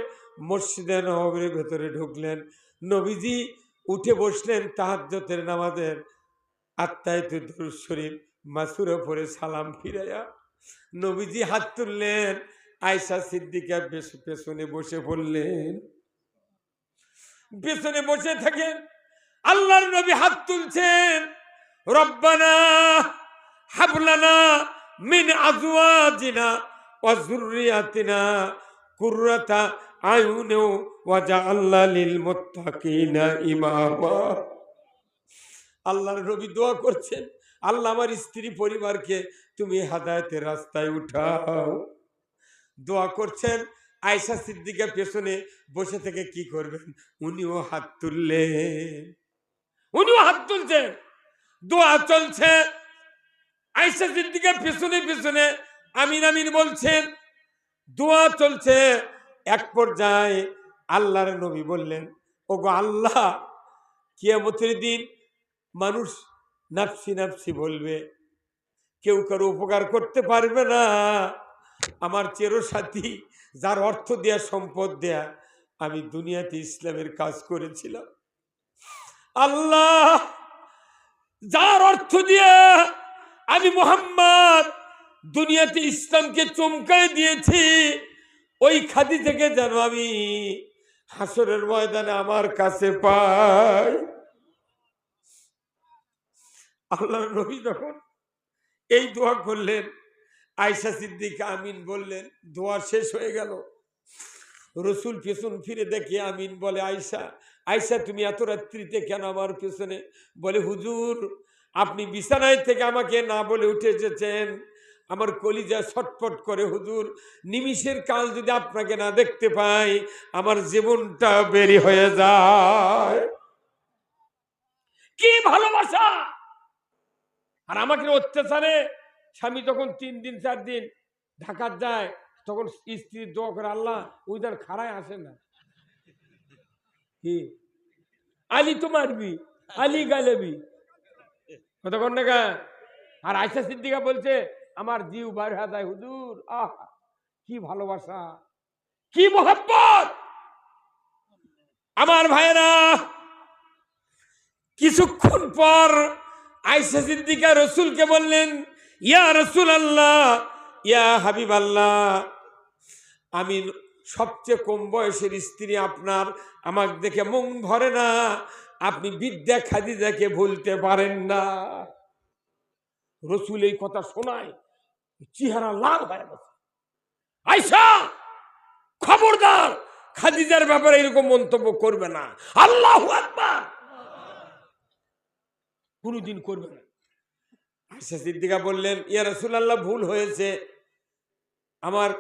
মসজিদে নববীর ভেতরে ঢুকলেন। নবীজি উঠে বসলেন তাহাজ্জুদের নামাজের আত্মায়াতুদ দুরূদ শরীফ মাসুরা পড়ে সালাম ফিরাইয়া নবীজি হাত তুললেন। আয়েশা সিদ্দিকা পেছনে বসে পড়লেন। পেছনে বসে থাকেন, আল্লাহর নবী হাত তুলছেন, রব্বানা হাবলানা মিন আজওয়াজিনা ওয়া যুররিয়াতিনা কুররাতা আয়ুন ওয়াজআলনা লিল মুত্তাকিনা ইমামা। আল্লাহর নবী দোয়া করছেন, আল্লাহ আমার স্ত্রী পরিবারকে তুমি হেদায়েতের রাস্তায় উঠাও। দোয়া করছেন। আয়েশা সিদ্দিকা পেছনে বসে থেকে কি করবেন, উনিও হাত তুলছেন, দোয়া চলছে। আয়েশা সিদ্দিকা পেছনে পেছনে আমিন আমিন বলছেন, দোয়া চলছে। এক পর্যায়ে আল্লাহর নবী বললেন, ওগো আল্লাহ, কিয়ামতের দিন মানুষ নাফসি নাফসি বলবে, কেউ কারো উপকার করতে পারবে না। আমার চেরসাথী যার অর্থ দেয়া সম্পদ দেয়া আমি দুনিয়াতে ইসলামের কাজ করেছিলাম, আল্লাহ যার অর্থ দিয়ে আমি মুহাম্মদ দুনিয়াতে ইসলামকে চমকায় দিয়েছি, ওই খাদি থেকে যেন আমি হাসরের ময়দানে আমার কাছে পাই। আল্লাহর নবী যখন এই দোয়া করলেন, আয়েশা সিদ্দিকা আমিন বললেন। দোয়া শেষ হয়ে গেল। রসুল পেছন ফিরে দেখে আমিন বলে, আয়েশা তুমি এত রাত্রিতে কেন আমার পেছনে? বলে, হুজুর আপনি বিছানায় থেকে আমাকে না বলে উঠে এসেছেন, আমার কলিজা ছটফট করে। হুজুর নিমিষের কাল যদি আপনাকে না দেখতে পাই আমার জীবনটা বেরি হয়ে যায়। কি ভালোবাসা! আর আমাকে অত্যাচারে স্বামী যখন 3 দিন 4 দিন ঢাকা যায়, তখন স্ত্রীর দোয়া করে, আল্লাহ ওইদার খাড়ায় আসে না, কি আলী তো মারবি, আলী গালেবি, কতক্ষণ না। আর আয়েশা সিদ্দিকা বলছে, আমার জিউ বার হয়ে যায় হুজুর। আহ কি ভালোবাসা, কি মোহাব্বত! আমার ভাইরা, কিছুক্ষণ পর আয়েশা সিদ্দিকা রসুলকে বললেন, ইয়া রাসূলুল্লাহ, ইয়া হাবিবাল্লাহ, আমি সবচেয়ে কম বয়সের স্ত্রী আপনার, আমাকে দেখে মন ভরে না, আপনি বিদ্যা খাদিজাকে ভুলতে পারেন না। রসুল এই কথা শোনায় চেহারা লাল হয়ে গেছে। আয়েশা খবরদার, খাদিজার ব্যাপারে এরকম মন্তব্য করবে না। আল্লাহু আকবার, কোনদিন করবে না। আয়েশা সিদ্দিকা বললেন, ইয়া রাসূলুল্লাহ, ভুল হয়েছে, আমার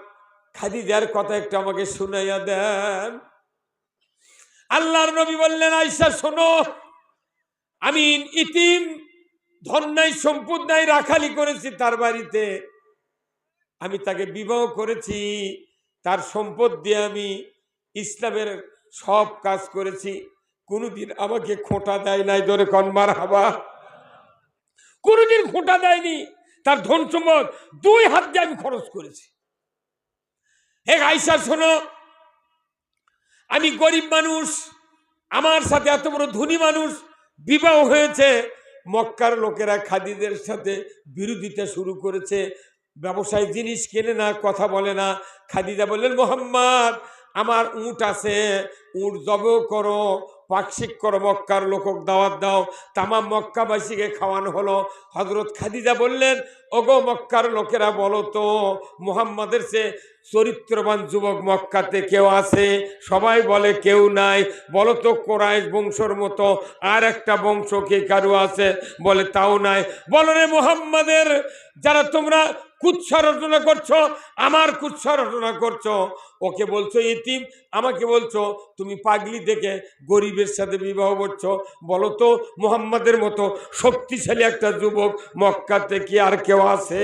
খাদিজার কথা একটু আমাকে শুনাইয়া দেন। আল্লাহর নবী বললেন, আয়েশা শোনো, আমি ইতিম, ধন নাই সম্পদ নাই, রাখালি করেছি তার বাড়িতে, আমি তাকে বিবাহ করেছি, তার সম্পদ দিয়ে আমি ইসলামের সব কাজ করেছি, কোনদিন আমাকে খোঁটা দেয় নাই। ধরে কন মারহাবা। কোনদিন খোঁটা দেয়নি। তার ধন সম্পদ 2 হাত দিয়ে আমি খরচ করেছি। হে আয়েশা শোনো, আমি গরিব মানুষ, আমার সাথে এত বড় ধনী মানুষ বিবাহ হয়েছে। মক্কার লোকেরা খাদিজার সাথে বিরোধিতা শুরু করেছে, ব্যবসায় জিনিস কেনে না, কথা বলে না। খাদিজা বললেন, মুহাম্মদ আমার উট আছে, উট জব করো, পাকশিক করো, মক্কার লোকক দাওয়াত দাও। তামাম মক্কাবাসীকে খাওয়ানো হলো। হযরত খাদিজা বললেন, ওগো মক্কার লোকেরা, বলো তো মুহাম্মাদের চেয়ে চরিত্রবান যুবক মক্কাতে কেউ আছে? সবাই বলে কেউ নাই। বলো তো কোরাইশ বংশর মতো আর একটা বংশ কে কারো আছে? বলে তাও নাই। বলো রে মুহাম্মাদের যারা তোমরা কুৎসা রচনা করছো, আমার কুৎসা রচনা করছো, ওকে বলছো ইতিম, আমাকে বলছো তুমি পাগলি দেখে গরিবের সাথে বিবাহ করছো। বলো তো মুহাম্মাদের মতো শক্তিশালী একটা যুবক মক্কাতে কি আর কেউ আছে?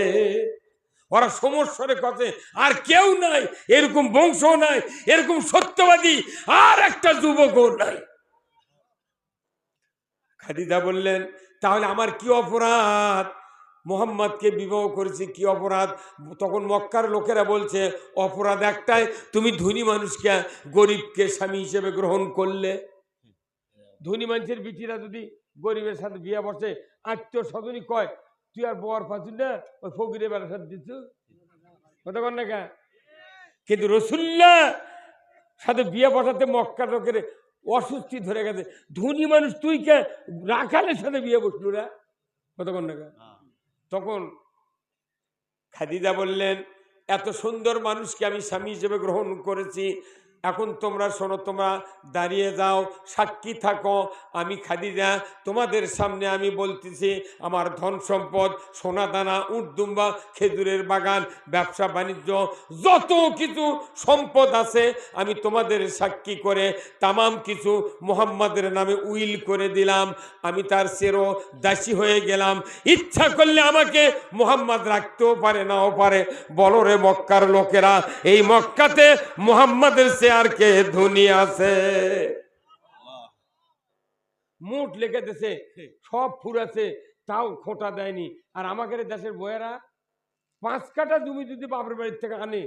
ওরা সমস্যারে কথা, আর কেউ নাই, এরকম বংশ নাই, এরকম সত্যবাদী আর একটা যুবকও নাই। খাদিজা বললেন, তাহলে আমার কি অপরাধ? মুহাম্মদকে বিবাহ করেছি, কি অপরাধ? তখন মক্কার লোকেরা বলছে, অপরাধ একটাই, তুমি ধনী মানুষকে গরিবকে স্বামী হিসেবে গ্রহণ করলে। ধনী মানুষের বিটিরা যদি গরিবের সাথে বিয়ে বসে, আত্মীয় স্বজনই কয় তুই আর বর পাচ্ছিস না, ওই ফকিরে বেড়ার সাথে দিচ্ছ, কথা কন না কে? কিন্তু রাসূলুল্লাহ সাথে বিয়ে বসাতে মক্কার লোকের অস্বস্তি ধরে গেছে। ধনী মানুষ তুই কে রাখালের সাথে বিয়ে বসলু না, কথা কন না কে? তখন খাদিজা বললেন, এত সুন্দর মানুষকে আমি স্বামী হিসেবে গ্রহণ করেছি, এখন তোমরা শোনো, তোমরা দাঁড়িয়ে যাও, সাক্ষী থাকো। আমি খাদিজা তোমাদের সামনে আমি বলতেছি, আমার ধন সম্পদ, সোনা দানা, উট দুম্বা, খেজুরের বাগান, ব্যবসা বাণিজ্য, যত কিছু সম্পদ আছে আমি তোমাদের সাক্ষী করে তামাম কিছু মুহাম্মাদের নামে উইল করে দিলাম। আমি তার চেরো দাসী হয়ে গেলাম। ইচ্ছা করলে আমাকে মুহাম্মদ রাখতেও পারে, নাও পারে। বলো রে মক্কার লোকেরা, এই মক্কাতে মুহাম্মাদের চেয়ে আর কে ধনী আছে? মুঠ লেগে দেশে সব ফুরাছে, তাও খোঁটা দেয়নি। আর আমাদের দেশের বয়েরা 5 কাঠা জমি যদি বাপের বাড়ির থেকে আনে,